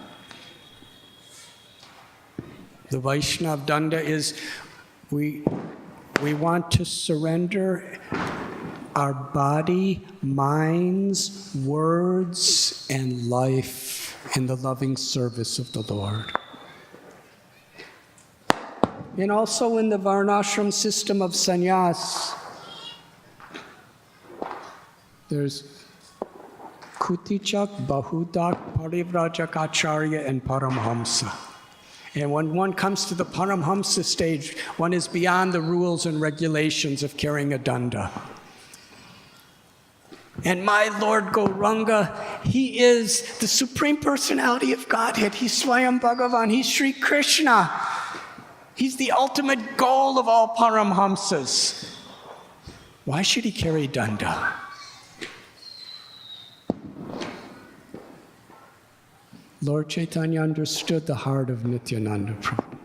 The Vaishnava Danda is we want to surrender our body, minds, words, and life in the loving service of the Lord. And also in the Varnashram system of sannyas, there's Kutichak, Bahudak, Parivrajak Acharya, and Paramhamsa. And when one comes to the Paramhamsa stage, one is beyond the rules and regulations of carrying a danda. And my Lord Gauranga, he is the Supreme Personality of Godhead. He's Swayam Bhagavan, he's Sri Krishna. He's the ultimate goal of all Paramhamsas. Why should he carry danda? Lord Chaitanya understood the heart of Nityananda Prabhu.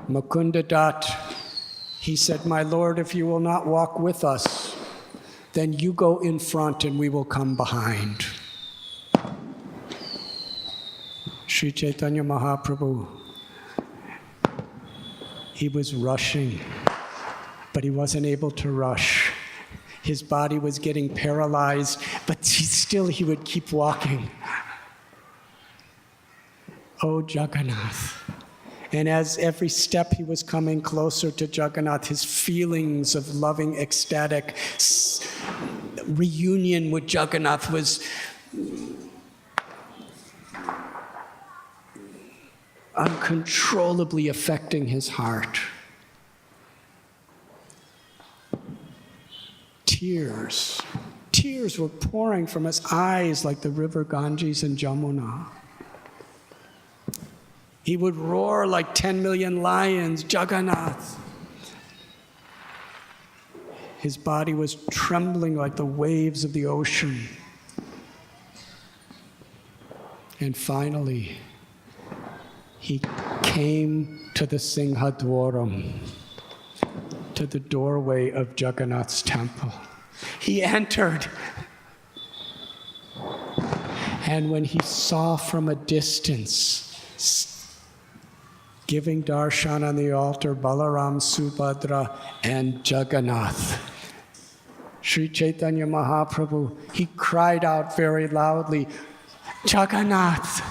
Mukunda Dat, he said, my Lord, if you will not walk with us, then you go in front and we will come behind. Sri Chaitanya Mahaprabhu, he was rushing, but he wasn't able to rush. His body was getting paralyzed, but still he would keep walking. Oh, Jagannath. And as every step he was coming closer to Jagannath, his feelings of loving, ecstatic reunion with Jagannath was uncontrollably affecting his heart. Tears were pouring from his eyes like the river Ganges and Jamuna. He would roar like 10 million lions, Jagannath. His body was trembling like the waves of the ocean. And finally, he came to the Singhadwaram, to the doorway of Jagannath's temple. He entered. And when he saw from a distance, giving darshan on the altar, Balaram, Subhadra, and Jagannath, Sri Chaitanya Mahaprabhu, he cried out very loudly, Jagannath!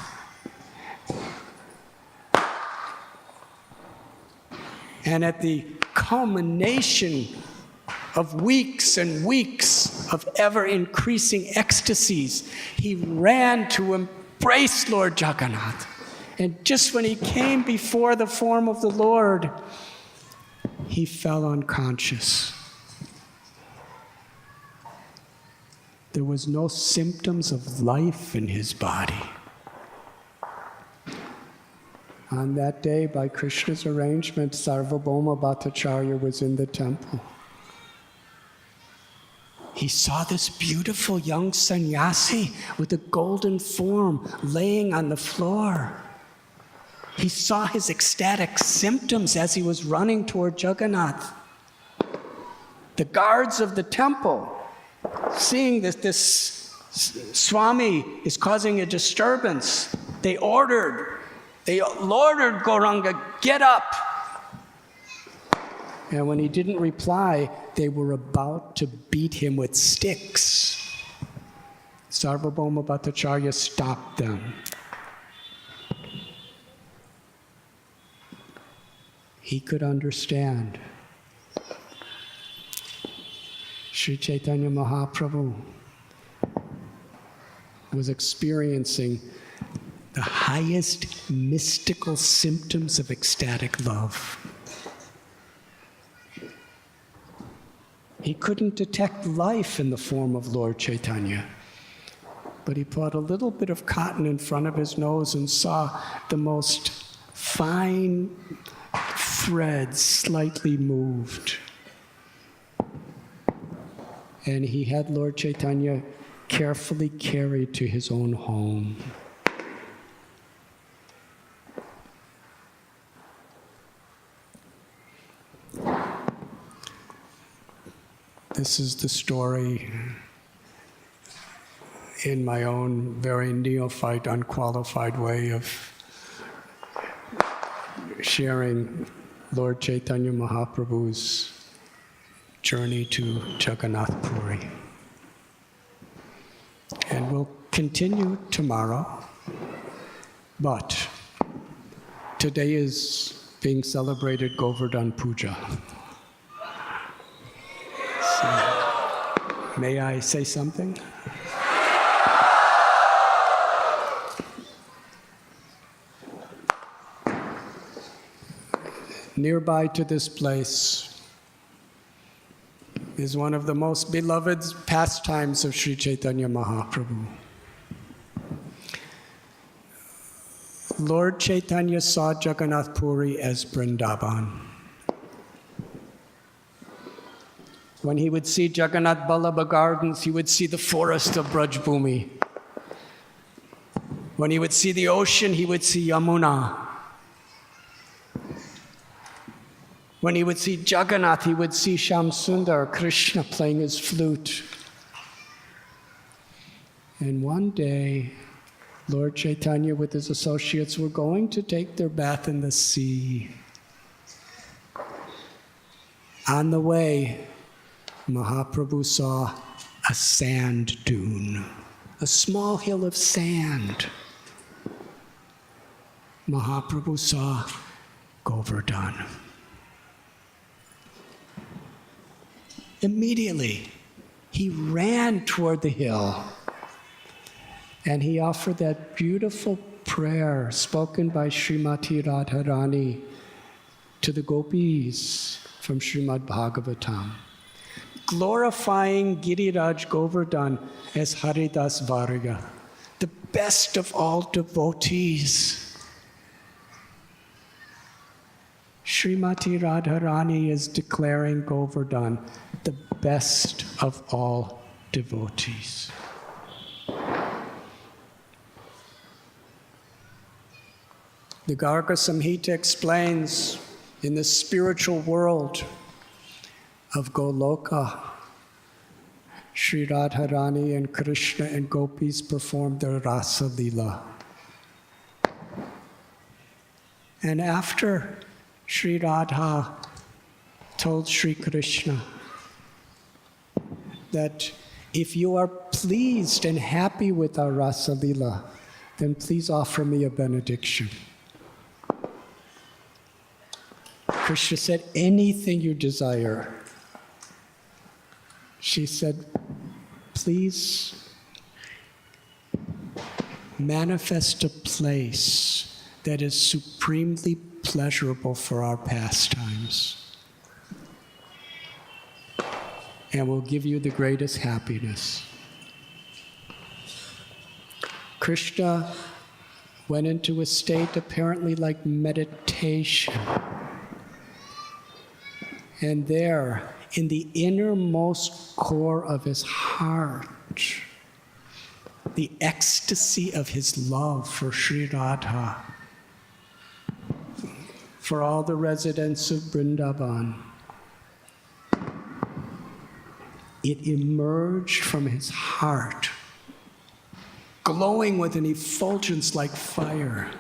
And at the culmination of weeks and weeks of ever-increasing ecstasies, he ran to embrace Lord Jagannath. And just when he came before the form of the Lord, he fell unconscious. There was no symptoms of life in his body. On that day, by Krishna's arrangement, Sarvabhauma Bhattacharya was in the temple. He saw this beautiful young sannyasi with a golden form laying on the floor. He saw his ecstatic symptoms as he was running toward Jagannath. The guards of the temple, seeing that this Swami is causing a disturbance, they ordered Gauranga, get up. And when he didn't reply, they were about to beat him with sticks. Sarvabhauma Bhattacharya stopped them. He could understand. Sri Chaitanya Mahaprabhu was experiencing the highest mystical symptoms of ecstatic love. He couldn't detect life in the form of Lord Chaitanya, but he put a little bit of cotton in front of his nose and saw the most fine threads slightly moved. And he had Lord Chaitanya carefully carried to his own home. This is the story in my own very neophyte, unqualified way of sharing Lord Chaitanya Mahaprabhu's journey to Jagannath Puri. And we'll continue tomorrow, but today is being celebrated Govardhan Puja. So, may I say something? Nearby to this place is one of the most beloved pastimes of Sri Chaitanya Mahaprabhu. Lord Chaitanya saw Jagannath Puri as Vrindavan. When he would see Jagannath Ballabha Gardens, he would see the forest of Braj Bhumi. When he would see the ocean, he would see Yamuna. When he would see Jagannath, he would see Shyam Sundar, Krishna playing his flute. And one day, Lord Chaitanya with his associates were going to take their bath in the sea. On the way, Mahaprabhu saw a sand dune, a small hill of sand. Mahaprabhu saw Govardhan. Immediately, he ran toward the hill and he offered that beautiful prayer spoken by Srimati Radharani to the gopis from Srimad Bhagavatam, glorifying Giriraj Govardhan as Haridas Varga, the best of all devotees. Srimati Radharani is declaring Govardhan the best of all devotees. The Garga Samhita explains in the spiritual world of Goloka, Sri Radharani and Krishna and gopis performed their Rasa Lila. And after Sri Radha told Sri Krishna that if you are pleased and happy with our Rasa Lila, then please offer me a benediction. Krishna said, anything you desire. She said, please manifest a place that is supremely pleasurable for our pastimes, and will give you the greatest happiness. Krishna went into a state apparently like meditation. And there, in the innermost core of his heart, the ecstasy of his love for Sri Radha, for all the residents of Vrindavan, it emerged from his heart, glowing with an effulgence like fire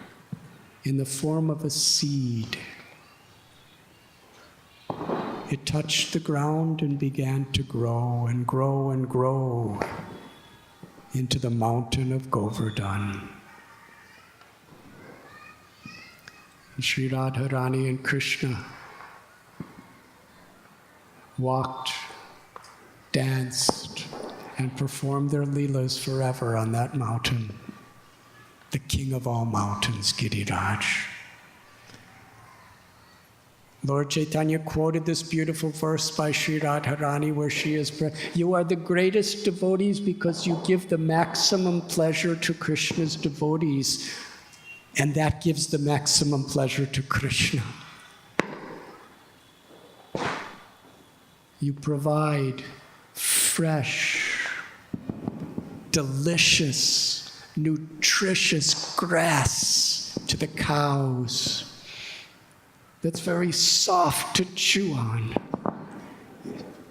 in the form of a seed. It touched the ground and began to grow and grow and grow into the mountain of Govardhan. And Sri Radharani and Krishna walked, danced, and performed their leelas forever on that mountain, the king of all mountains, Giriraj. Lord Chaitanya quoted this beautiful verse by Sri Radharani where she is, you are the greatest devotees because you give the maximum pleasure to Krishna's devotees, and that gives the maximum pleasure to Krishna. You provide fresh, delicious, nutritious grass to the cows that's very soft to chew on,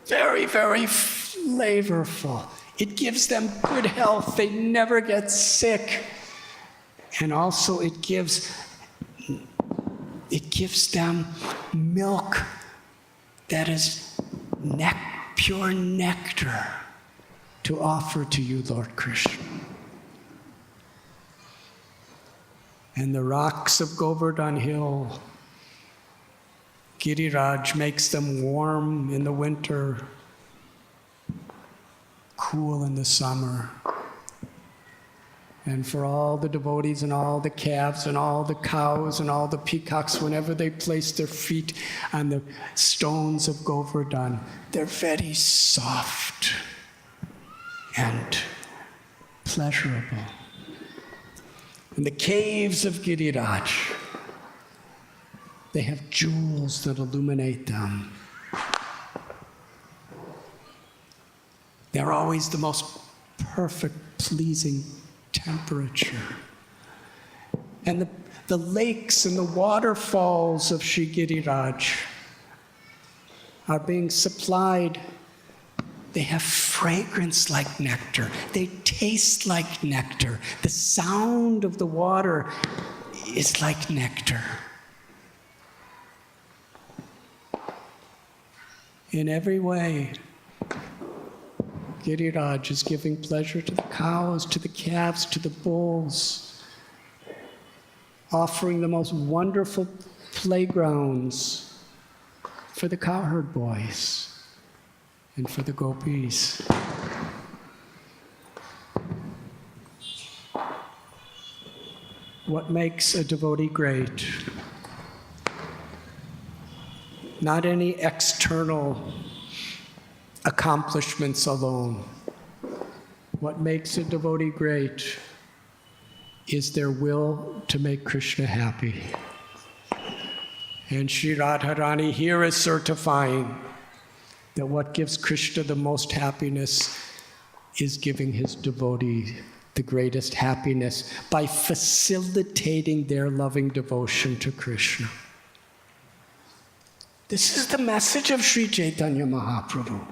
very, very flavorful. It gives them good health. They never get sick. And also it gives them milk that is pure nectar to offer to you, Lord Krishna. And the rocks of Govardhan Hill, Giriraj makes them warm in the winter, cool in the summer. And for all the devotees and all the calves and all the cows and all the peacocks, whenever they place their feet on the stones of Govardhan, they're very soft and pleasurable. In the caves of Giriraj, they have jewels that illuminate them. They're always the most perfect, pleasing temperature. And the lakes and the waterfalls of Sri Giriraj are being supplied. They have fragrance like nectar. They taste like nectar. The sound of the water is like nectar. In every way, Giriraj is giving pleasure to the cows, to the calves, to the bulls, offering the most wonderful playgrounds for the cowherd boys and for the gopis. What makes a devotee great? Not any external accomplishments alone. What makes a devotee great is their will to make Krishna happy. And Sri Radharani here is certifying that what gives Krishna the most happiness is giving his devotee the greatest happiness by facilitating their loving devotion to Krishna. This is the message of Sri Chaitanya Mahaprabhu.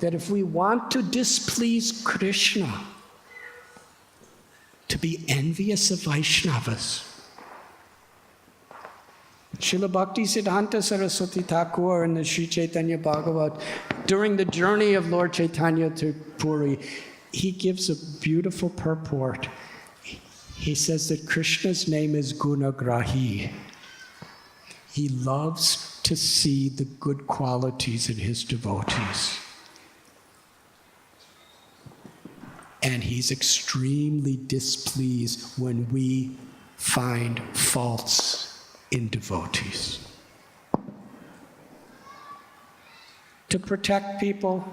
That if we want to displease Krishna, to be envious of Vaishnavas. Srila Bhakti Siddhanta Saraswati Thakur in the Sri Chaitanya Bhagavat, during the journey of Lord Chaitanya to Puri, he gives a beautiful purport. He says that Krishna's name is Gunagrahi. He loves to see the good qualities in his devotees. And he's extremely displeased when we find faults in devotees. To protect people,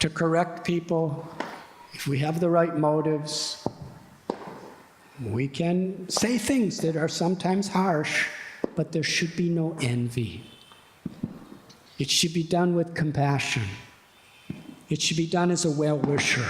to correct people, if we have the right motives, we can say things that are sometimes harsh, but there should be no envy. It should be done with compassion. It should be done as a well-wisher.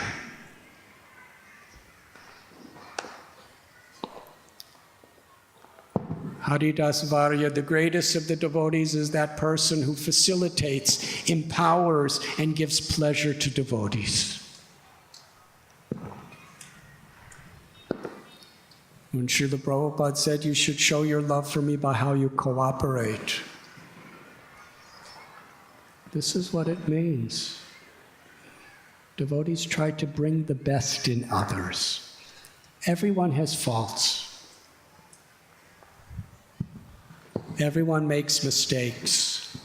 Haridas Varya, the greatest of the devotees, is that person who facilitates, empowers, and gives pleasure to devotees. When Srila Prabhupada said, you should show your love for me by how you cooperate, this is what it means. Devotees try to bring the best in others. Everyone has faults. Everyone makes mistakes.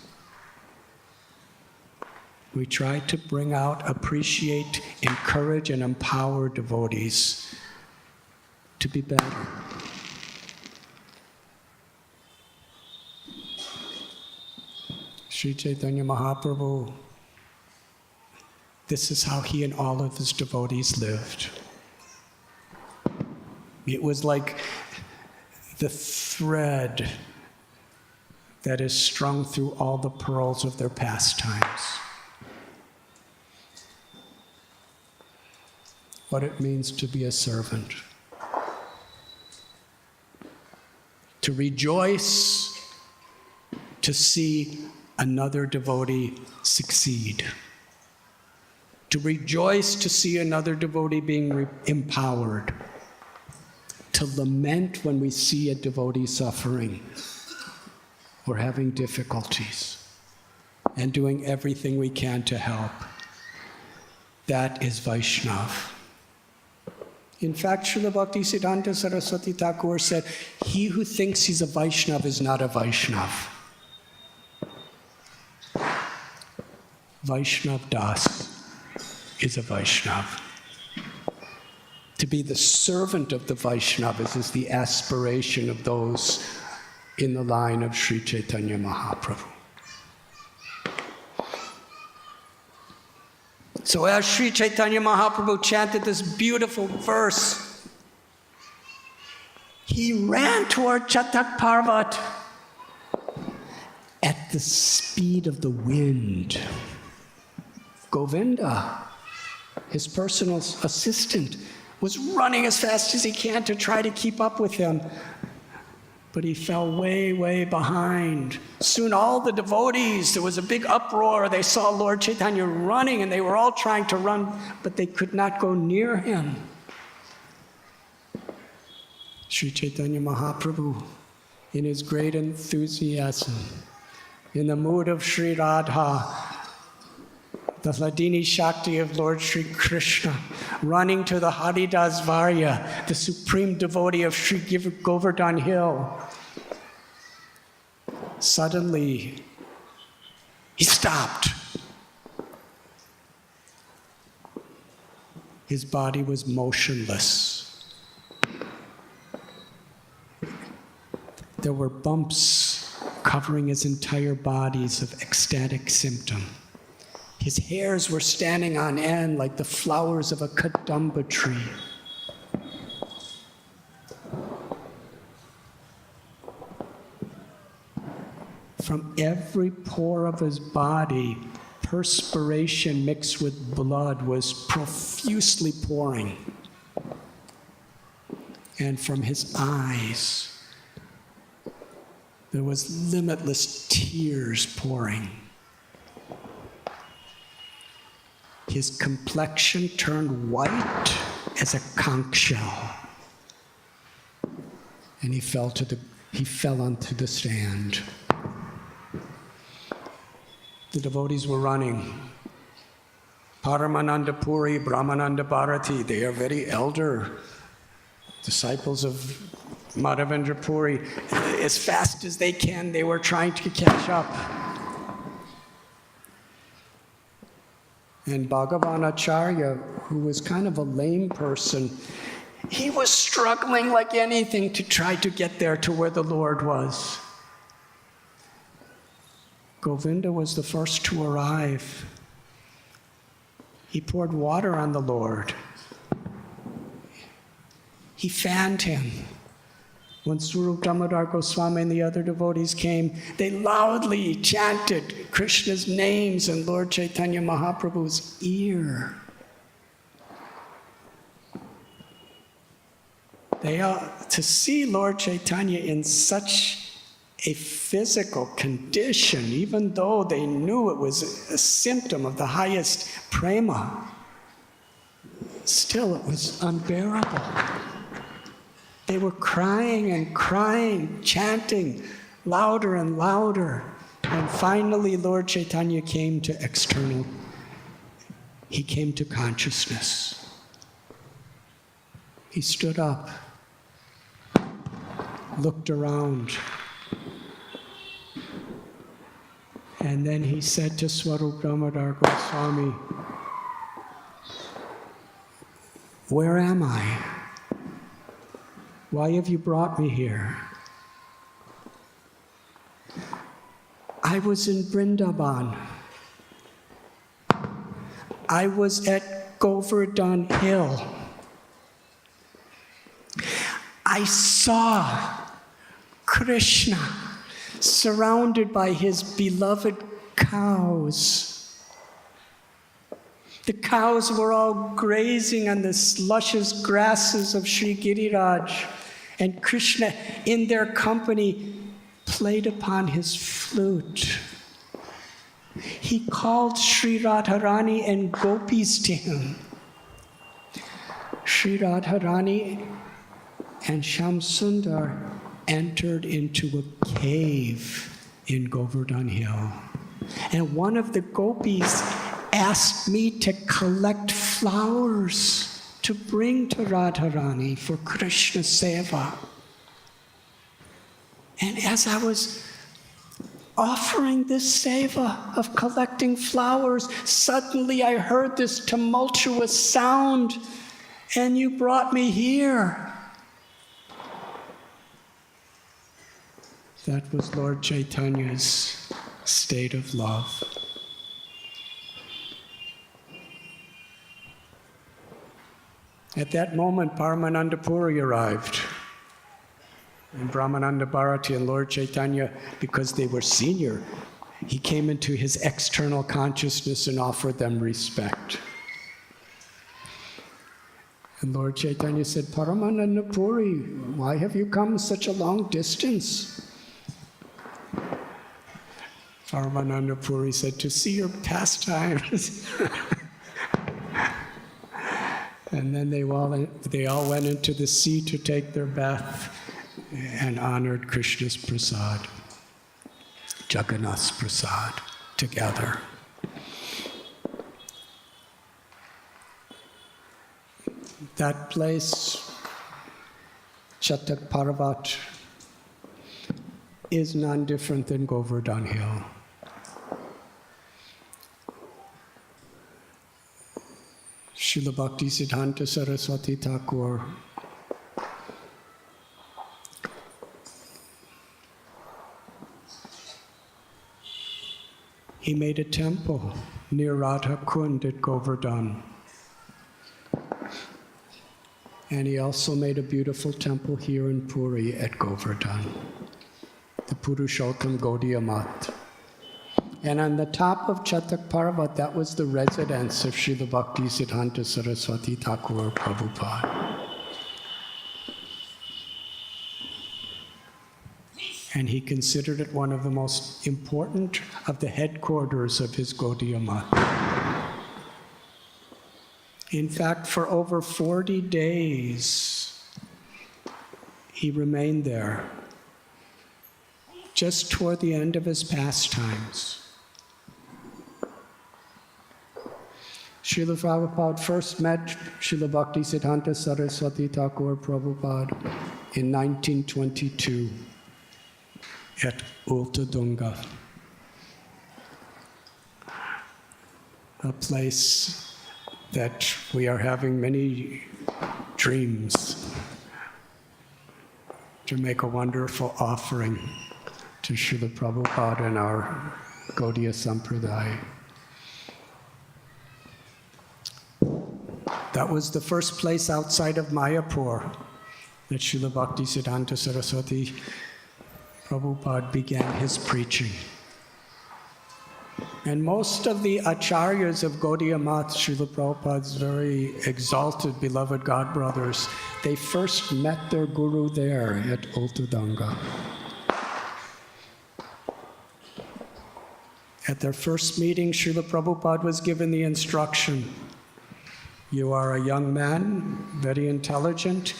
We try to bring out, appreciate, encourage, and empower devotees to be better. Sri Chaitanya Mahaprabhu, this is how he and all of his devotees lived. It was like the thread that is strung through all the pearls of their pastimes. What it means to be a servant. To rejoice to see another devotee succeed. To rejoice to see another devotee being empowered. To lament when we see a devotee suffering or having difficulties, and doing everything we can to help. That is Vaishnav. In fact, Srila Bhakti Siddhanta Saraswati Thakur said, he who thinks he's a Vaishnav is not a Vaishnav. Vaishnav Das is a Vaishnav. To be the servant of the Vaishnavas is the aspiration of those in the line of Sri Chaitanya Mahaprabhu. So as Sri Chaitanya Mahaprabhu chanted this beautiful verse, he ran toward Chatak Parvat at the speed of the wind. Govinda, his personal assistant, was running as fast as he can to try to keep up with him. But he fell way, way behind. Soon all the devotees, there was a big uproar. They saw Lord Chaitanya running, and they were all trying to run, but they could not go near him. Sri Chaitanya Mahaprabhu, in his great enthusiasm, in the mood of Sri Radha, the Hladini Shakti of Lord Sri Krishna, running to the Haridas Varya, the supreme devotee of Sri Govardhan Hill. Suddenly, he stopped. His body was motionless. There were bumps covering his entire bodies of ecstatic symptom. His hairs were standing on end like the flowers of a kadamba tree. From every pore of his body, perspiration mixed with blood was profusely pouring. And from his eyes, there was limitless tears pouring. His complexion turned white as a conch shell. And he fell onto the sand. The devotees were running. Paramananda Puri, Brahmananda Bharati, they are very elder disciples of Madhavendra Puri. As fast as they can, they were trying to catch up. And Bhagavan Acharya, who was kind of a lame person, he was struggling like anything to try to get there to where the Lord was. Govinda was the first to arrive. He poured water on the Lord. He fanned him. When Swarup Damodar Goswami and the other devotees came, they loudly chanted Krishna's names in Lord Chaitanya Mahaprabhu's ear. To see Lord Chaitanya in such a physical condition, even though they knew it was a symptom of the highest prema, still it was unbearable. They were crying and crying, chanting louder and louder. And finally, Lord Chaitanya came to he came to consciousness. He stood up, looked around, and then he said to Swarup Damodar Goswami, "Where am I? Why have you brought me here?" I was in Vrindavan. I was at Govardhan Hill. I saw Krishna surrounded by his beloved cows. The cows were all grazing on the luscious grasses of Sri Giriraj, and Krishna, in their company, played upon his flute. He called Sri Radharani and gopis to him. Sri Radharani and Shamsundar entered into a cave in Govardhan Hill. And one of the gopis asked me to collect flowers to bring to Radharani for Krishna Seva. And as I was offering this seva of collecting flowers, suddenly I heard this tumultuous sound, and you brought me here. That was Lord Chaitanya's state of love. At that moment, Paramananda Puri arrived. And Brahmananda Bharati and Lord Chaitanya, because they were senior, he came into his external consciousness and offered them respect. And Lord Chaitanya said, "Paramananda Puri, why have you come such a long distance?" Paramananda Puri said, "To see your pastimes." And then they all went into the sea to take their bath and honored Krishna's prasad. Jagannath Prasad together. That place, Chatak Parvat, is none different than Govardhan Hill. Srila Bhakti Siddhanta Saraswati Thakur he made a temple near Radha Kund at Govardhan. And he also made a beautiful temple here in Puri at Govardhan, the Purushottam Gaudiya Math. And on the top of Chatak Parvat, that was the residence of Srila Bhakti Siddhanta Saraswati Thakur Prabhupada. And he considered it one of the most important of the headquarters of his Gaudiya Math. In fact, for over 40 days, he remained there, just toward the end of his pastimes. Srila Prabhupada first met Srila Bhakti Siddhanta Saraswati Thakur Prabhupada in 1922 at Ultadunga, a place that we are having many dreams to make a wonderful offering to Srila Prabhupada and our Gaudiya Sampradaya. That was the first place outside of Mayapur that Srila Bhakti Siddhanta Saraswati Prabhupada began his preaching. And most of the acharyas of Gaudiya Math, Srila Prabhupada's very exalted, beloved godbrothers, they first met their guru there at Ultadanga. At their first meeting, Srila Prabhupada was given the instruction, you are a young man, very intelligent.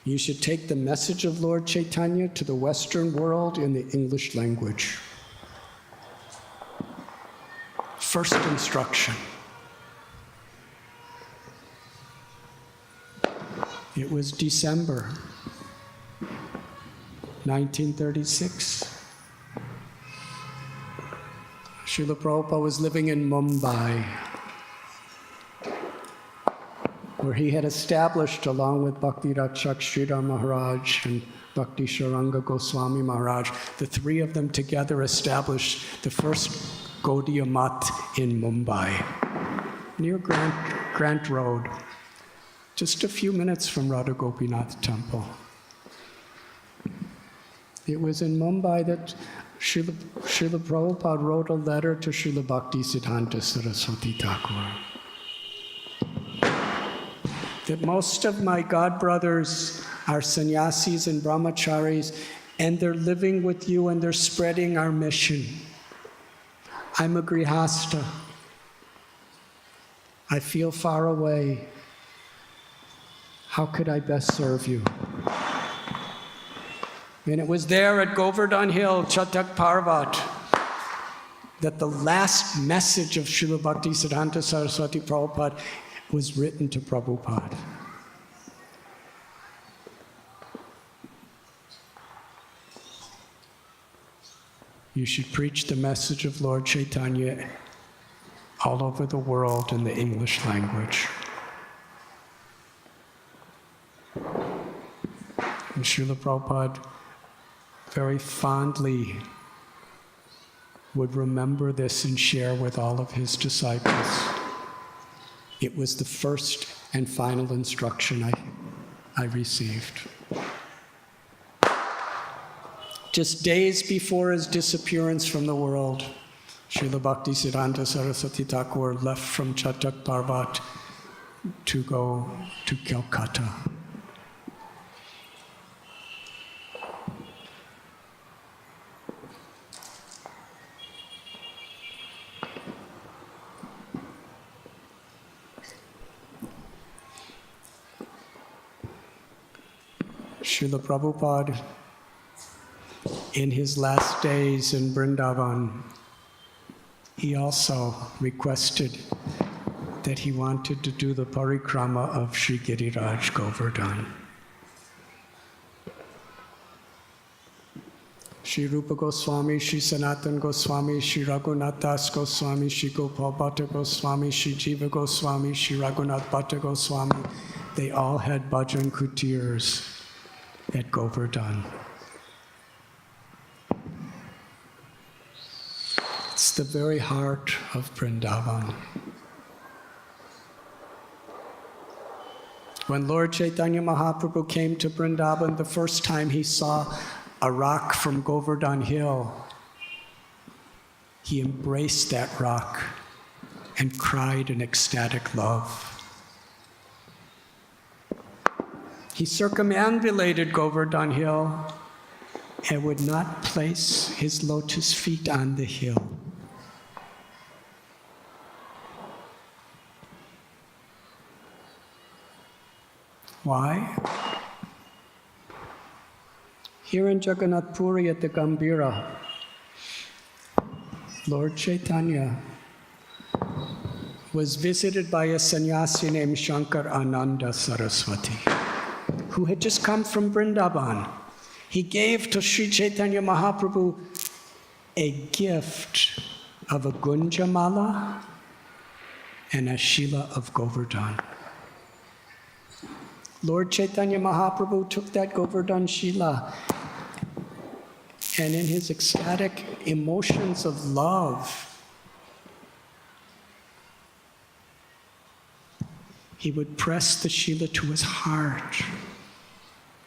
You should take the message of Lord Chaitanya to the Western world in the English language. First instruction. It was December 1936. Srila Prabhupada was living in Mumbai, where he had established, along with Bhakti Rakshak Sridhar Maharaj and Bhakti Sharanga Goswami Maharaj, the three of them together established the first Gaudiya Math in Mumbai, near Grant Road, just a few minutes from Radha Gopinath Temple. It was in Mumbai that Srila Prabhupada wrote a letter to Srila Bhakti Siddhanta Saraswati Thakur. That most of my godbrothers are sannyasis and brahmacharis, and they're living with you and they're spreading our mission. I'm a grihasta. I feel far away. How could I best serve you? And it was there at Govardhan Hill, Chatak Parvat, that the last message of Srila Bhakti Siddhanta Saraswati Prabhupada was written to Prabhupada. You should preach the message of Lord Chaitanya all over the world in the English language. And Srila Prabhupada very fondly would remember this and share with all of his disciples. It was the first and final instruction I received. Just days before his disappearance from the world, Srila Bhakti Siddhanta Saraswati Thakur left from Chatak Parvat to go to Calcutta. Srila Prabhupada, in his last days in Vrindavan, he also requested that he wanted to do the parikrama of Sri Giriraj Govardhan. Sri Rupa Goswami, Sri Sanatan Goswami, Sri Raghunath Das Goswami, Sri Gopal Bhatta Goswami, Sri Jiva Goswami, Sri Raghunath Bhatta Goswami, they all had bhajan kutirs at Govardhan. It's the very heart of Vrindavan. When Lord Chaitanya Mahaprabhu came to Vrindavan, the first time he saw a rock from Govardhan Hill, he embraced that rock and cried in ecstatic love. He circumambulated Govardhan Hill and would not place his lotus feet on the hill. Why? Here in Jagannath Puri at the Gambhira, Lord Chaitanya was visited by a sannyasi named Shankar Ananda Saraswati, who had just come from Vrindavan. He gave to Sri Chaitanya Mahaprabhu a gift of a Gunjamala and a Shila of Govardhan. Lord Chaitanya Mahaprabhu took that Govardhan Shila, and in his ecstatic emotions of love, he would press the Shila to his heart,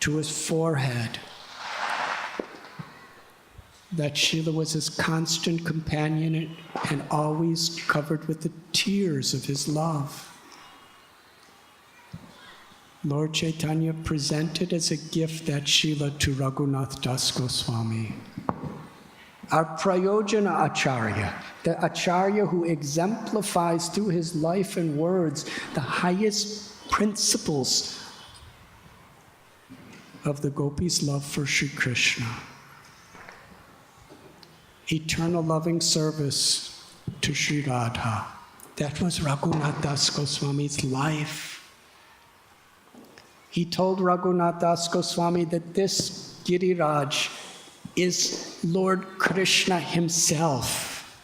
to his forehead. That Shila was his constant companion and always covered with the tears of his love. Lord Chaitanya presented as a gift that Shila to Raghunath Das Goswami, our Prayojana Acharya, the Acharya who exemplifies through his life and words the highest principles of the gopis' love for Sri Krishna. Eternal loving service to Sri Radha. That was Raghunath Das Goswami's life. He told Raghunath Das Goswami that this Giriraj is Lord Krishna himself.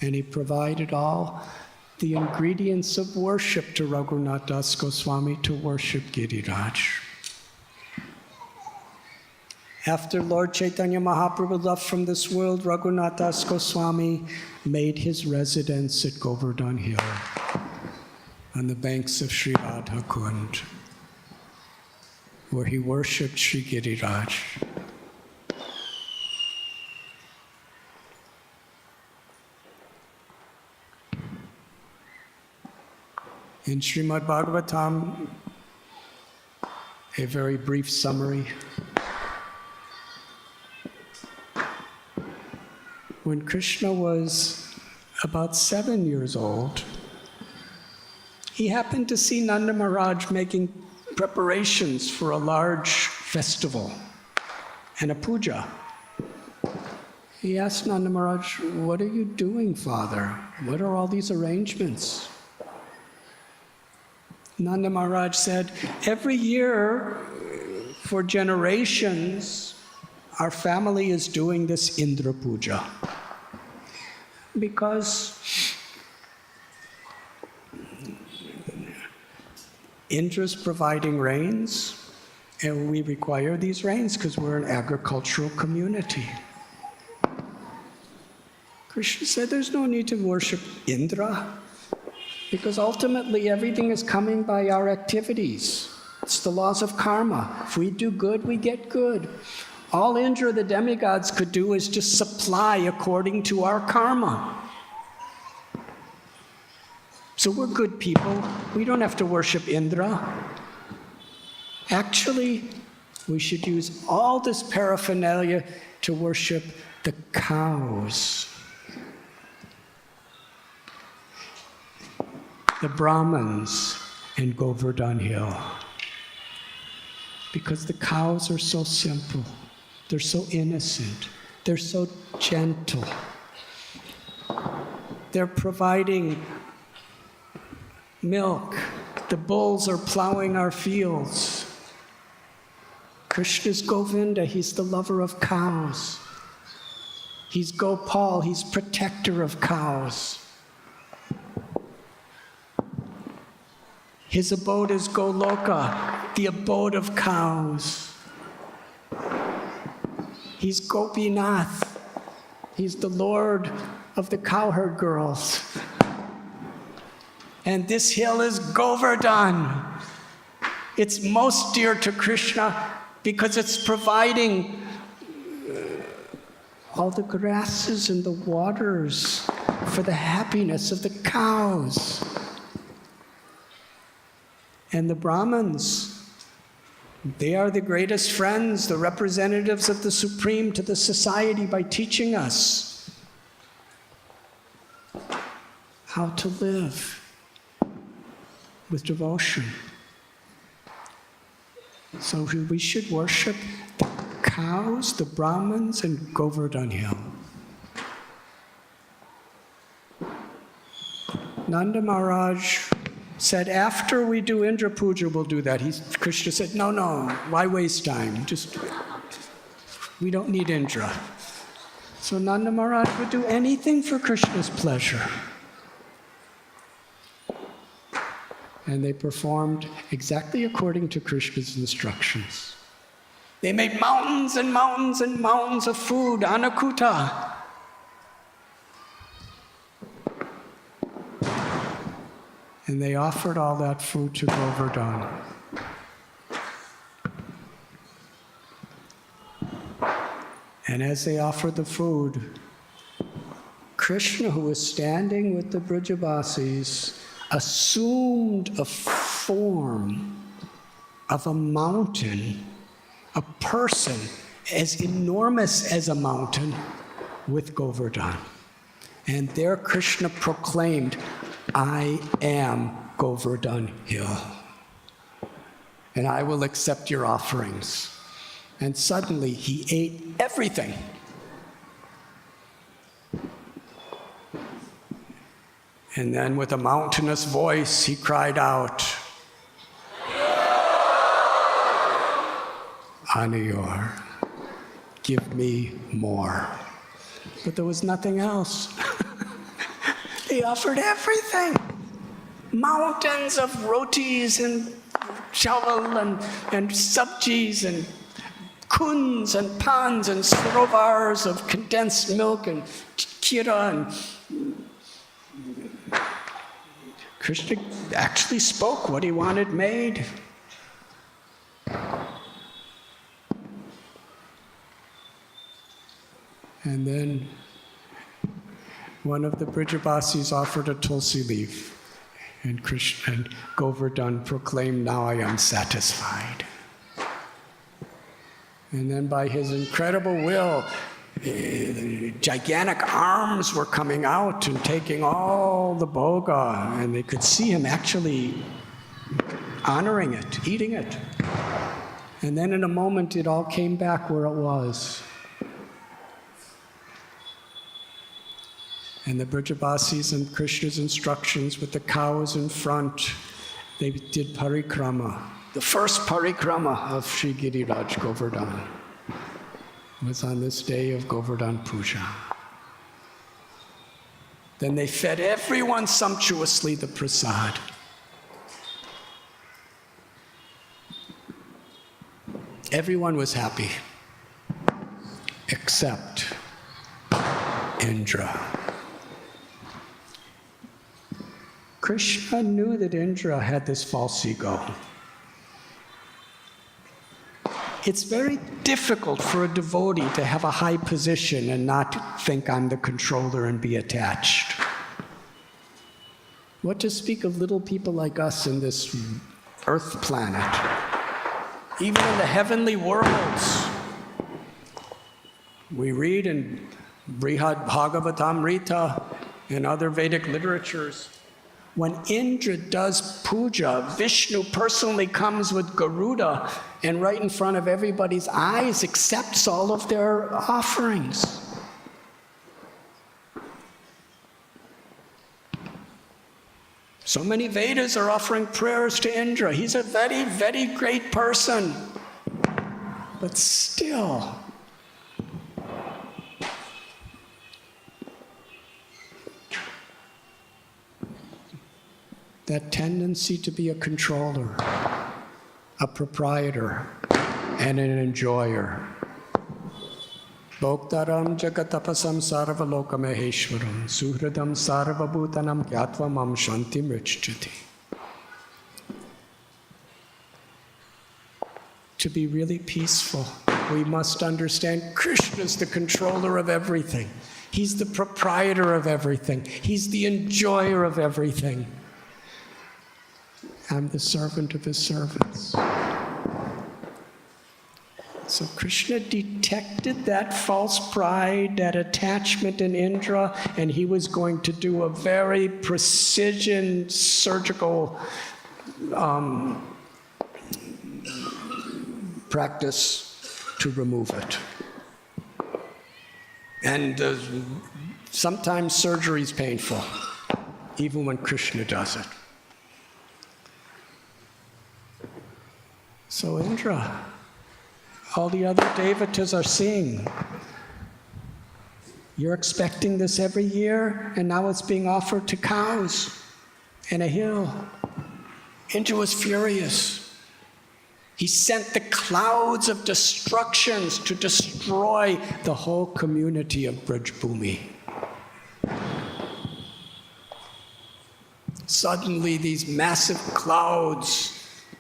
And he provided all the ingredients of worship to Raghunath Das Goswami to worship Giriraj. After Lord Chaitanya Mahaprabhu left from this world, Raghunath Das Goswami made his residence at Govardhan Hill on the banks of Sri Radha Kund, where he worshipped Sri Giriraj. In Srimad Bhagavatam, a very brief summary. When Krishna was about 7 years old, he happened to see Nanda Maharaj making preparations for a large festival and a puja. He asked Nanda Maharaj, "What are you doing, Father? What are all these arrangements?" Nanda Maharaj said, "Every year for generations, our family is doing this Indra Puja. Because Indra's providing rains, and we require these rains because we're an agricultural community." Krishna said, "There's no need to worship Indra, because ultimately everything is coming by our activities. It's the laws of karma. If we do good, we get good. All Indra, the demigods, could do is just supply according to our karma. So we're good people. We don't have to worship Indra. Actually, we should use all this paraphernalia to worship the cows, the Brahmins, in Govardhan Hill. Because the cows are so simple, they're so innocent, they're so gentle. They're providing milk. The bulls are plowing our fields. Krishna's Govinda, he's the lover of cows. He's Gopal, he's protector of cows. His abode is Goloka, the abode of cows. He's Gopinath, he's the lord of the cowherd girls. And this hill is Govardhan. It's most dear to Krishna because it's providing all the grasses and the waters for the happiness of the cows. And the Brahmins, they are the greatest friends, the representatives of the Supreme to the society by teaching us how to live with devotion. So we should worship the cows, the Brahmins, and Govardhan Hill. Nanda Maharaj said, after we do Indra Puja, we'll do that. Krishna said, no, why waste time? We don't need Indra. So Nanda Maharaj would do anything for Krishna's pleasure. And they performed exactly according to Krishna's instructions. They made mountains and mountains and mountains of food, anakuta. And they offered all that food to Govardhan. And as they offered the food, Krishna, who was standing with the Brajabasis, assumed a form of a mountain, a person as enormous as a mountain with Govardhan. And there Krishna proclaimed, I am Govardhan Hill, and I will accept your offerings. And suddenly he ate everything. And then with a mountainous voice, he cried out, Aniyor, give me more. But there was nothing else. They offered everything. Mountains of rotis and chawal and sabjis and kuns and pans and sarovars of condensed milk and kira. And Krishna actually spoke what he wanted made. And then one of the Brajabasis offered a tulsi leaf, and Krishna and Govardhan proclaimed, now I am satisfied. And then by his incredible will, gigantic arms were coming out and taking all the bhoga, and they could see him actually honoring it, eating it. And then in a moment, it all came back where it was. And the Brajabasis and Krishna's instructions with the cows in front, they did parikrama. The first parikrama of Sri Giriraj Govardhan was on this day of Govardhan Puja. Then they fed everyone sumptuously the prasad. Everyone was happy, except Indra. Krishna knew that Indra had this false ego. It's very difficult for a devotee to have a high position and not think I'm the controller and be attached. What to speak of little people like us in this earth planet? Even in the heavenly worlds. We read in Brihad Bhagavatamrita and other Vedic literatures When Indra does puja, Vishnu personally comes with Garuda and right in front of everybody's eyes accepts all of their offerings. So many Vedas are offering prayers to Indra. He's a very, very great person. But still, that tendency to be a controller, a proprietor, and an enjoyer. Bhoktaram jagatapasam sarvalokamaheshwaram suhridam sarvabhutanam gyatva mam shantim richjati. To be really peaceful, we must understand Krishna is the controller of everything. He's the proprietor of everything. He's the enjoyer of everything. I'm the servant of his servants. So Krishna detected that false pride, that attachment in Indra, and he was going to do a very precision surgical practice to remove it. And sometimes surgery is painful, even when Krishna does it. So Indra, all the other devatas are seeing. You're expecting this every year, and now it's being offered to cows in a hill. Indra was furious. He sent the clouds of destructions to destroy the whole community of Brajbhumi. Suddenly, these massive clouds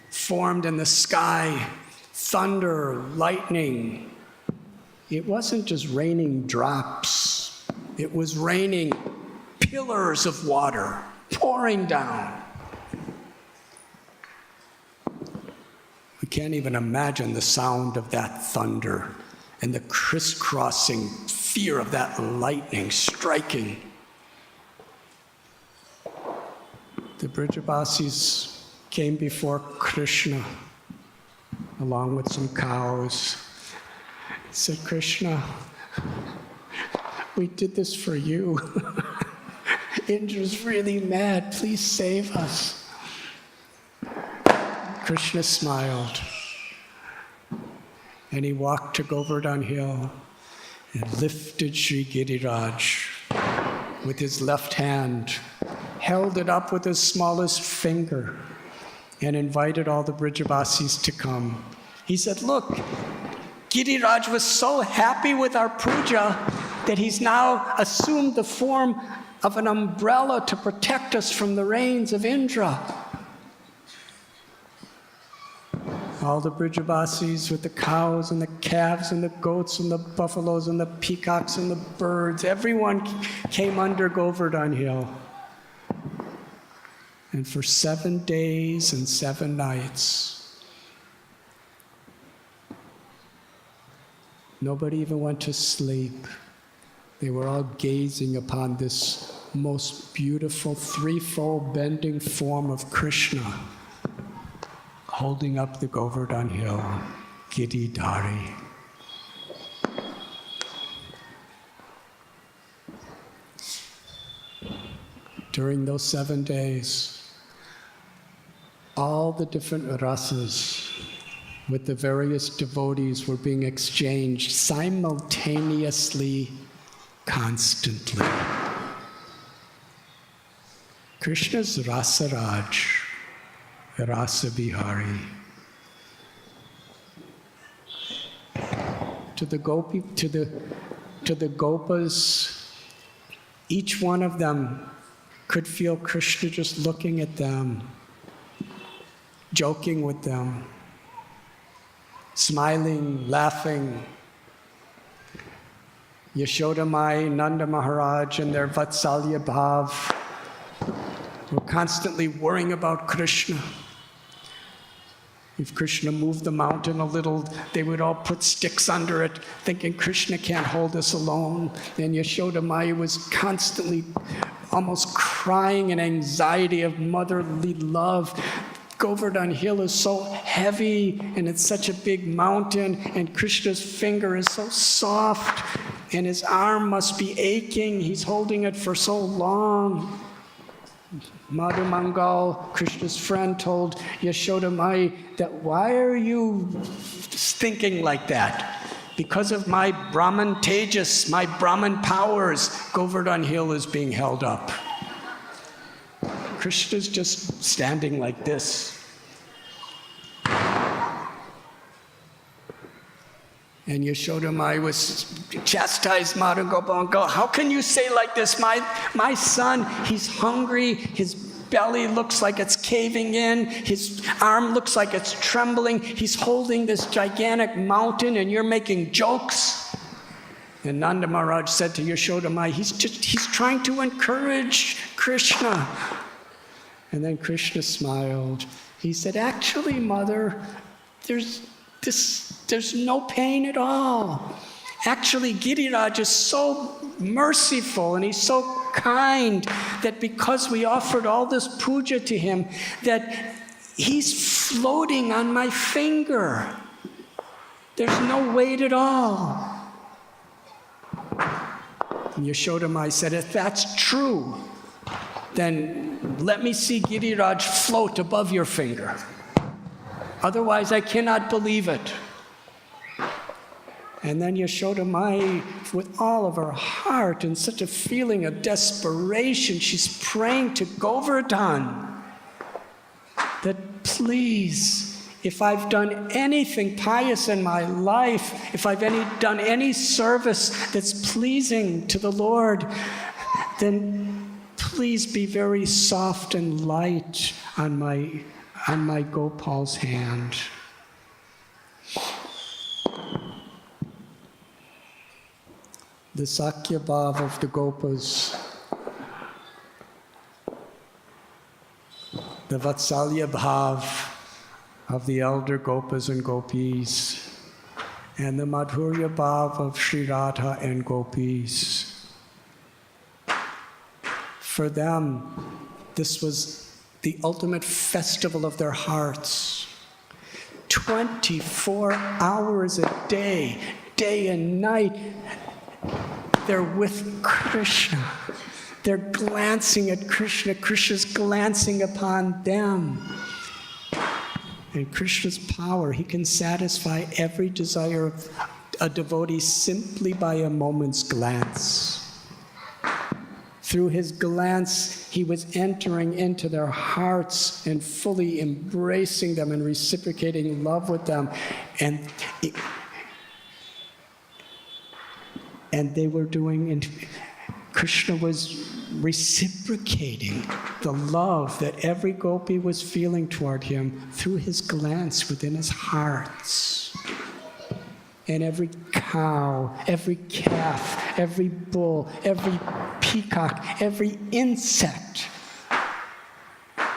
formed in the sky. Thunder, lightning. It wasn't just raining drops. It was raining pillars of water pouring down. We can't even imagine the sound of that thunder and the crisscrossing fear of that lightning striking. The Brajavasis came before Krishna along with some cows. He said, Krishna, we did this for you. Indra's really mad. Please save us. Krishna smiled. And he walked to Govardhan Hill and lifted Sri Giriraj with his left hand, held it up with his smallest finger, and invited all the Brajavasis to come. He said, look, Giriraj was so happy with our puja that he's now assumed the form of an umbrella to protect us from the rains of Indra. All the Brajavasis with the cows and the calves and the goats and the buffaloes and the peacocks and the birds, everyone came under Govardhan Hill. And for 7 days and 7 nights, nobody even went to sleep. They were all gazing upon this most beautiful threefold bending form of Krishna, holding up the Govardhan Hill, Giridhari. During those 7 days, all the different rasas with the various devotees were being exchanged simultaneously, constantly. Krishna's Rasaraj, Rasa Bihari. To the gopas, each one of them could feel Krishna just looking at them, joking with them, smiling, laughing. Yashoda Mai, Nanda Maharaj, and their Vatsalya Bhav were constantly worrying about Krishna. If Krishna moved the mountain a little, they would all put sticks under it, thinking Krishna can't hold us alone. And Yashoda Mai was constantly almost crying in anxiety of motherly love. Govardhan Hill is so heavy, and it's such a big mountain, and Krishna's finger is so soft, and his arm must be aching. He's holding it for so long. Madhu Mangal, Krishna's friend, told Yashoda Mai that, why are you thinking like that? Because of my Brahman Tejas, my Brahman powers, Govardhan Hill is being held up. Krishna's just standing like this. And Yashoda Mai was chastised Madhu Gopal. How can you say like this? My son, he's hungry. His belly looks like it's caving in. His arm looks like it's trembling. He's holding this gigantic mountain, and you're making jokes. And Nanda Maharaj said to Yashoda Mai, he's trying to encourage Krishna. And then Krishna smiled. He said, actually, mother, there's no pain at all. Actually, Giriraj is so merciful and he's so kind that because we offered all this puja to him, that he's floating on my finger. There's no weight at all. And Yashoda Mai said, if that's true, then let me see Giriraj float above your finger. Otherwise, I cannot believe it. And then Yashoda Mai, with all of her heart and such a feeling of desperation, she's praying to Govardhan that please, if I've done anything pious in my life, if I've done any service that's pleasing to the Lord, then please be very soft and light on my Gopal's hand. The Sakya Bhav of the Gopas, the Vatsalya Bhav of the elder Gopas and Gopis, and the Madhurya Bhav of Sri Radha and Gopis. For them, this was the ultimate festival of their hearts. 24 hours a day, day and night, they're with Krishna. They're glancing at Krishna. Krishna's glancing upon them. And Krishna's power, he can satisfy every desire of a devotee simply by a moment's glance. Through his glance, he was entering into their hearts and fully embracing them and reciprocating love with them. And they were doing, and Krishna was reciprocating the love that every gopi was feeling toward him through his glance within his hearts. And every cow, every calf, every bull, every peacock, every insect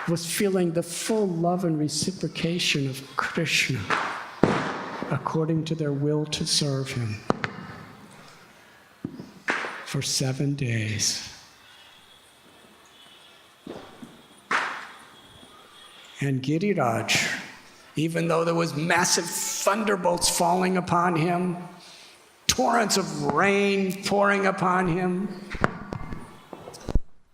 was feeling the full love and reciprocation of Krishna according to their will to serve him for 7 days. And Giriraj, even though there was massive thunderbolts falling upon him, torrents of rain pouring upon him,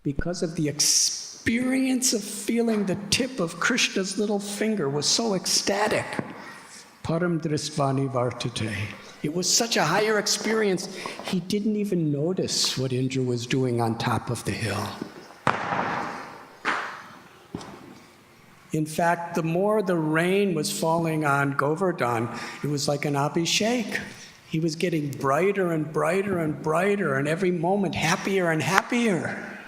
because of the experience of feeling the tip of Krishna's little finger was so ecstatic, param dristvani vartate. It was such a higher experience, he didn't even notice what Indra was doing on top of the hill. In fact, the more the rain was falling on Govardhan, it was like an abhishek. He was getting brighter and brighter and brighter, and every moment happier and happier.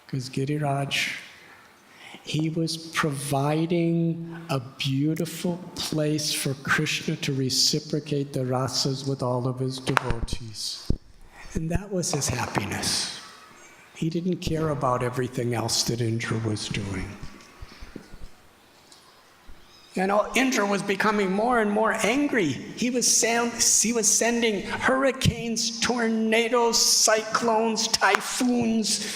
Because Giriraj, he was providing a beautiful place for Krishna to reciprocate the rasas with all of his devotees. And that was his happiness. He didn't care about everything else that Indra was doing. Indra was becoming more and more angry. He was sending hurricanes, tornadoes, cyclones, typhoons.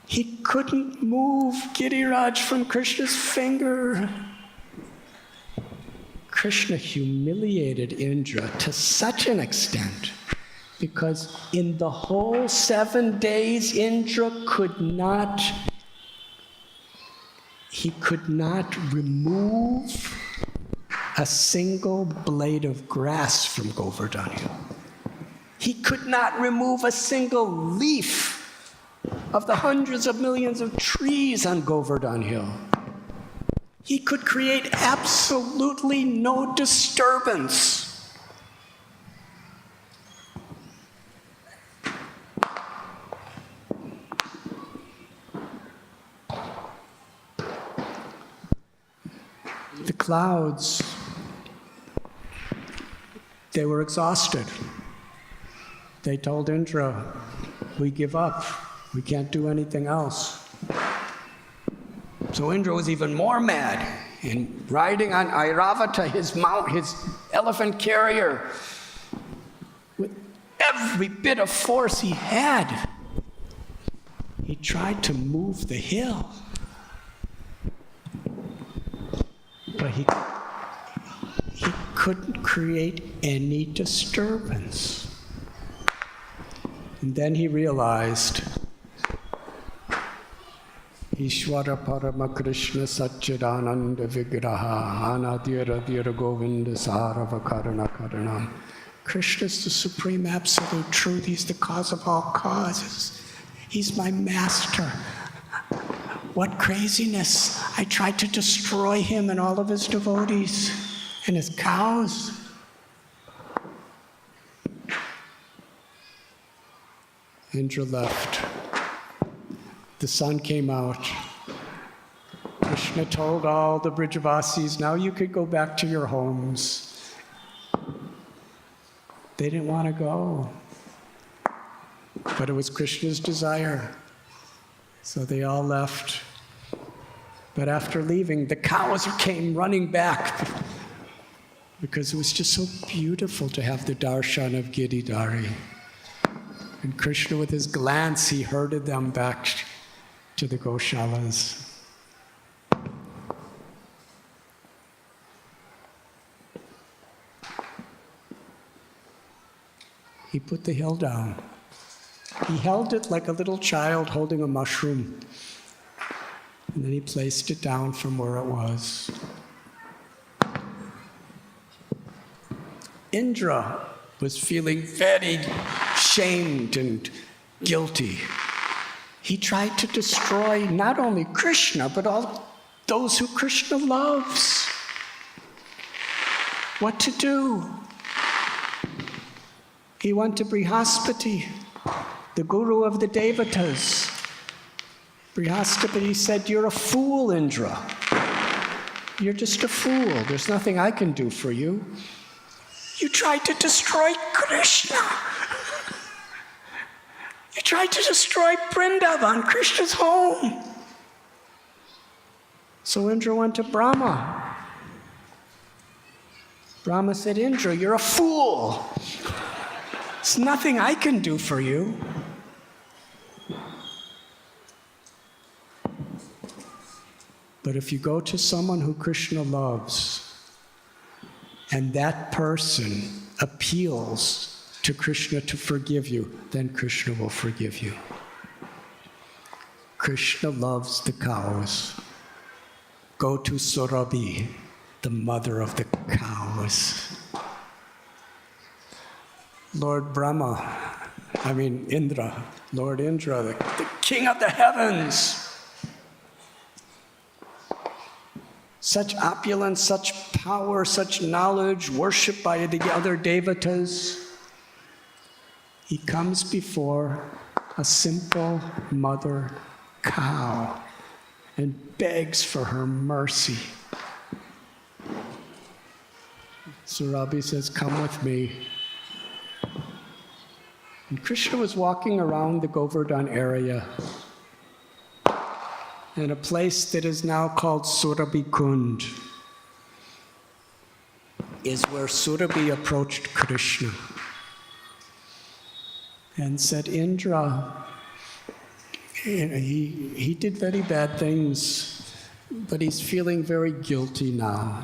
He couldn't move Giriraj from Krishna's finger. Krishna humiliated Indra to such an extent because in the whole 7 days, Indra could not remove a single blade of grass from Govardhan Hill. He could not remove a single leaf of the hundreds of millions of trees on Govardhan Hill. He could create absolutely no disturbance. The clouds, they were exhausted. They told Indra, we give up. We can't do anything else. So Indra was even more mad, and riding on Airavata, his elephant carrier, with every bit of force he had, he tried to move the hill. But he couldn't create any disturbance. And then he realized, Ishvara Parama Krishna Satchidananda Vigraha Anadhyara Govinda Sarava Karana Karanam. Krishna is the supreme absolute truth. He's the cause of all causes. He's my master. What craziness. I tried to destroy him and all of his devotees and his cows. Indra left. The sun came out. Krishna told all the Brijavasis, now you could go back to your homes. They didn't want to go. But it was Krishna's desire. So they all left. But after leaving, the cows came running back because it was just so beautiful to have the darshan of Giridhari. And Krishna, with his glance, he herded them back to the Goshalas. He put the hill down. He held it like a little child holding a mushroom. And then he placed it down from where it was. Indra was feeling very shamed and guilty. He tried to destroy not only Krishna, but all those who Krishna loves. What to do? He went to Brihaspati, the guru of the Devatas. Brihaspati said, you're a fool, Indra. You're just a fool. There's nothing I can do for you. You tried to destroy Krishna. You tried to destroy Vrindavan, Krishna's home. So Indra went to Brahma. Brahma said, Indra, you're a fool. There's nothing I can do for you. But if you go to someone who Krishna loves, and that person appeals to Krishna to forgive you, then Krishna will forgive you. Krishna loves the cows. Go to Surabhi, the mother of the cows. Lord Indra, Lord Indra, the king of the heavens. Such opulence, such power, such knowledge, worshipped by the other devatas. He comes before a simple mother cow and begs for her mercy. Surabhi says, come with me. And Krishna was walking around the Govardhan area. in a place that is now called Surabhi Kund, is where Surabhi approached Krishna and said, Indra, he did very bad things, but he's feeling very guilty now.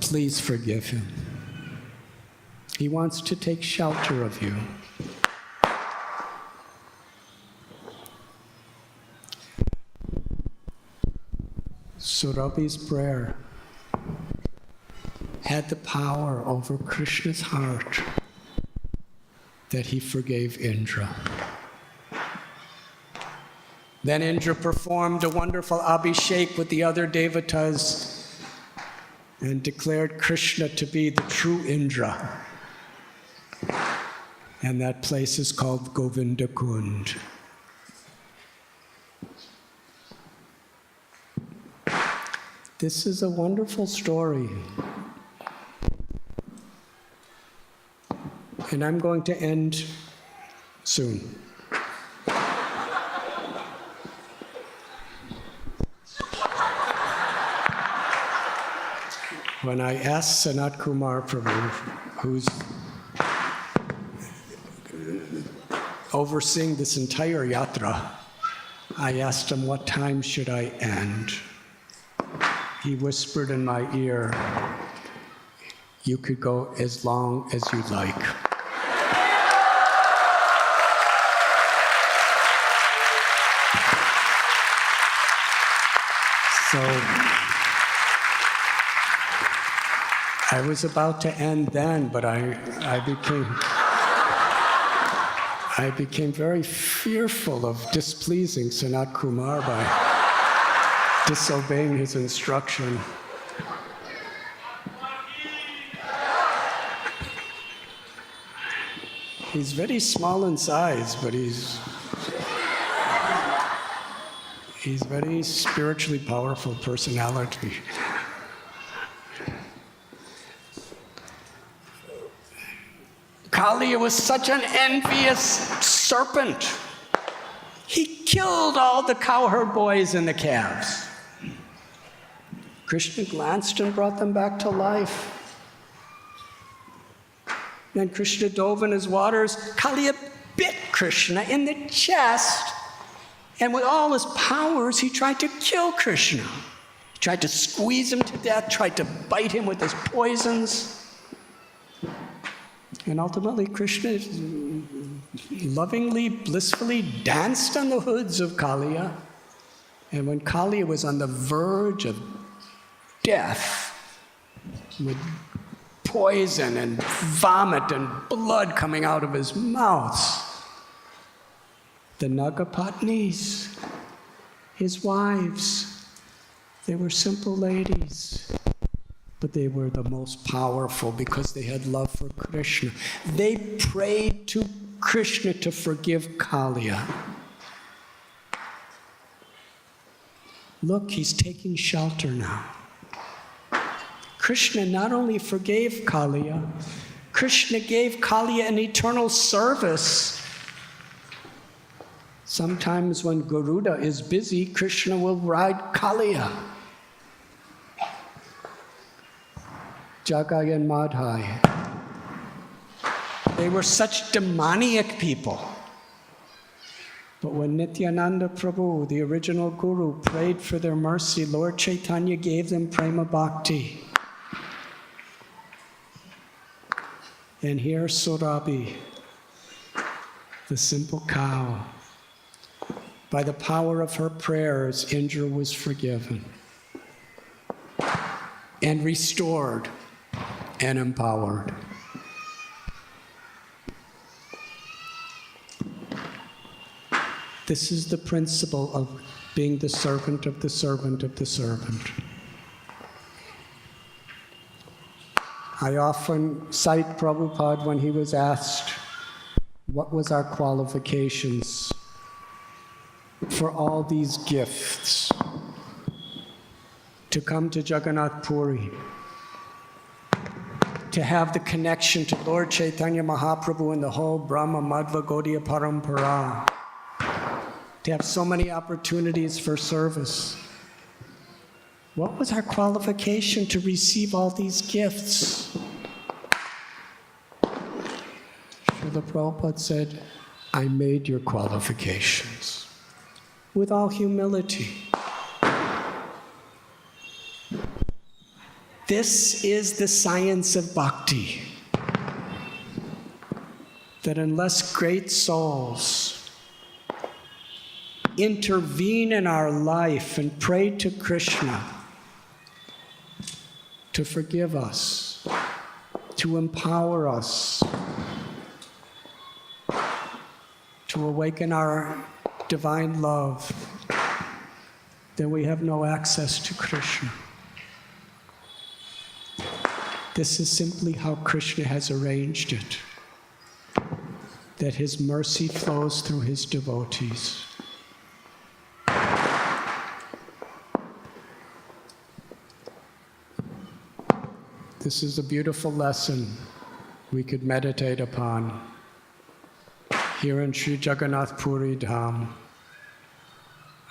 Please forgive him. He wants to take shelter of you. Surabhi's prayer had the power over Krishna's heart that he forgave Indra. Then Indra performed a wonderful abhishek with the other devatas and declared Krishna to be the true Indra. And that place is called Govinda Kund. This is a wonderful story. And I'm going to end soon. When I asked Sanat Kumar Prabhu, who's overseeing this entire yatra, I asked him, what time should I end? He whispered in my ear, you could go as long as you like. So I was about to end then, but I became very fearful of displeasing Sanat Kumar by disobeying his instruction. He's very small in size, but he's very spiritually powerful personality. Kaliya was such an envious serpent. He killed all the cowherd boys and the calves. Krishna glanced and brought them back to life. Then Krishna dove in his waters. Kaliya bit Krishna in the chest, and with all his powers, he tried to kill Krishna. He tried to squeeze him to death, tried to bite him with his poisons. And ultimately, Krishna lovingly, blissfully danced on the hoods of Kaliya. And when Kaliya was on the verge of death, with poison and vomit and blood coming out of his mouth, the Nagapatnis, his wives, they were simple ladies, but they were the most powerful because they had love for Krishna. They prayed to Krishna to forgive Kaliya. Look, he's taking shelter now. Krishna not only forgave Kaliya, Krishna gave Kaliya an eternal service. Sometimes when Garuda is busy, Krishna will ride Kaliya. Jagai and Madhai. They were such demoniac people. But when Nityananda Prabhu, the original guru, prayed for their mercy, Lord Chaitanya gave them prema bhakti. And here Surabhi, the simple cow, by the power of her prayers, Indra was forgiven and restored and empowered. This is the principle of being the servant of the servant of the servant. I often cite Prabhupada when he was asked, what was our qualifications for all these gifts to come to Jagannath Puri, to have the connection to Lord Chaitanya Mahaprabhu and the whole Brahma Madhva Gaudiya Parampara, to have so many opportunities for service. What was our qualification to receive all these gifts? Srila Prabhupada said, I made your qualifications with all humility. This is the science of bhakti. That unless great souls intervene in our life and pray to Krishna to forgive us, to empower us, to awaken our divine love, then we have no access to Krishna. This is simply how Krishna has arranged it, that his mercy flows through his devotees. This is a beautiful lesson we could meditate upon here in Sri Jagannath Puri Dham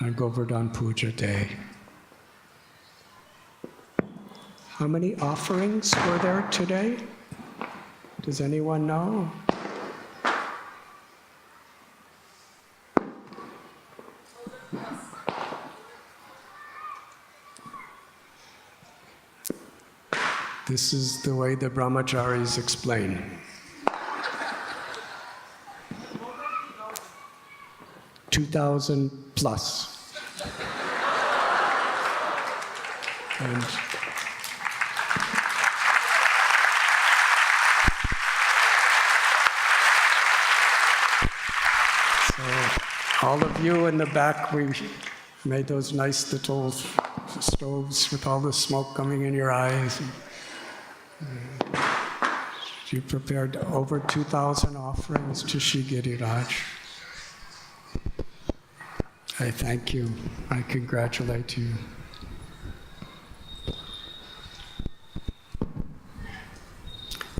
on Govardhan Puja Day. How many offerings were there today? Does anyone know? This is the way the brahmacharis explain. 2,000 plus. And so all of you in the back, we made those nice little stoves with all the smoke coming in your eyes. You prepared over 2,000 offerings to Shri Giriraj. I thank you. I congratulate you.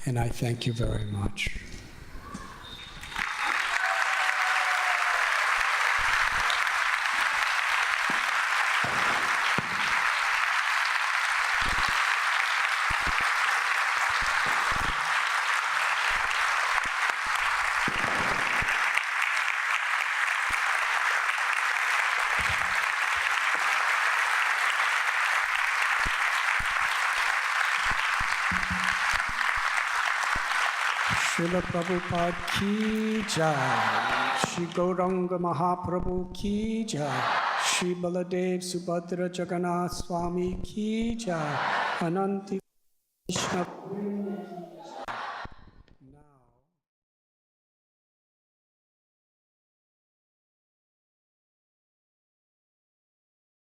And I thank you very much. Srila Prabhupada ki jai, Shri Gauranga Mahaprabhu ki jai, Shri Baladev Subhadra Jagannath Swami ki jai, Ananti Krishna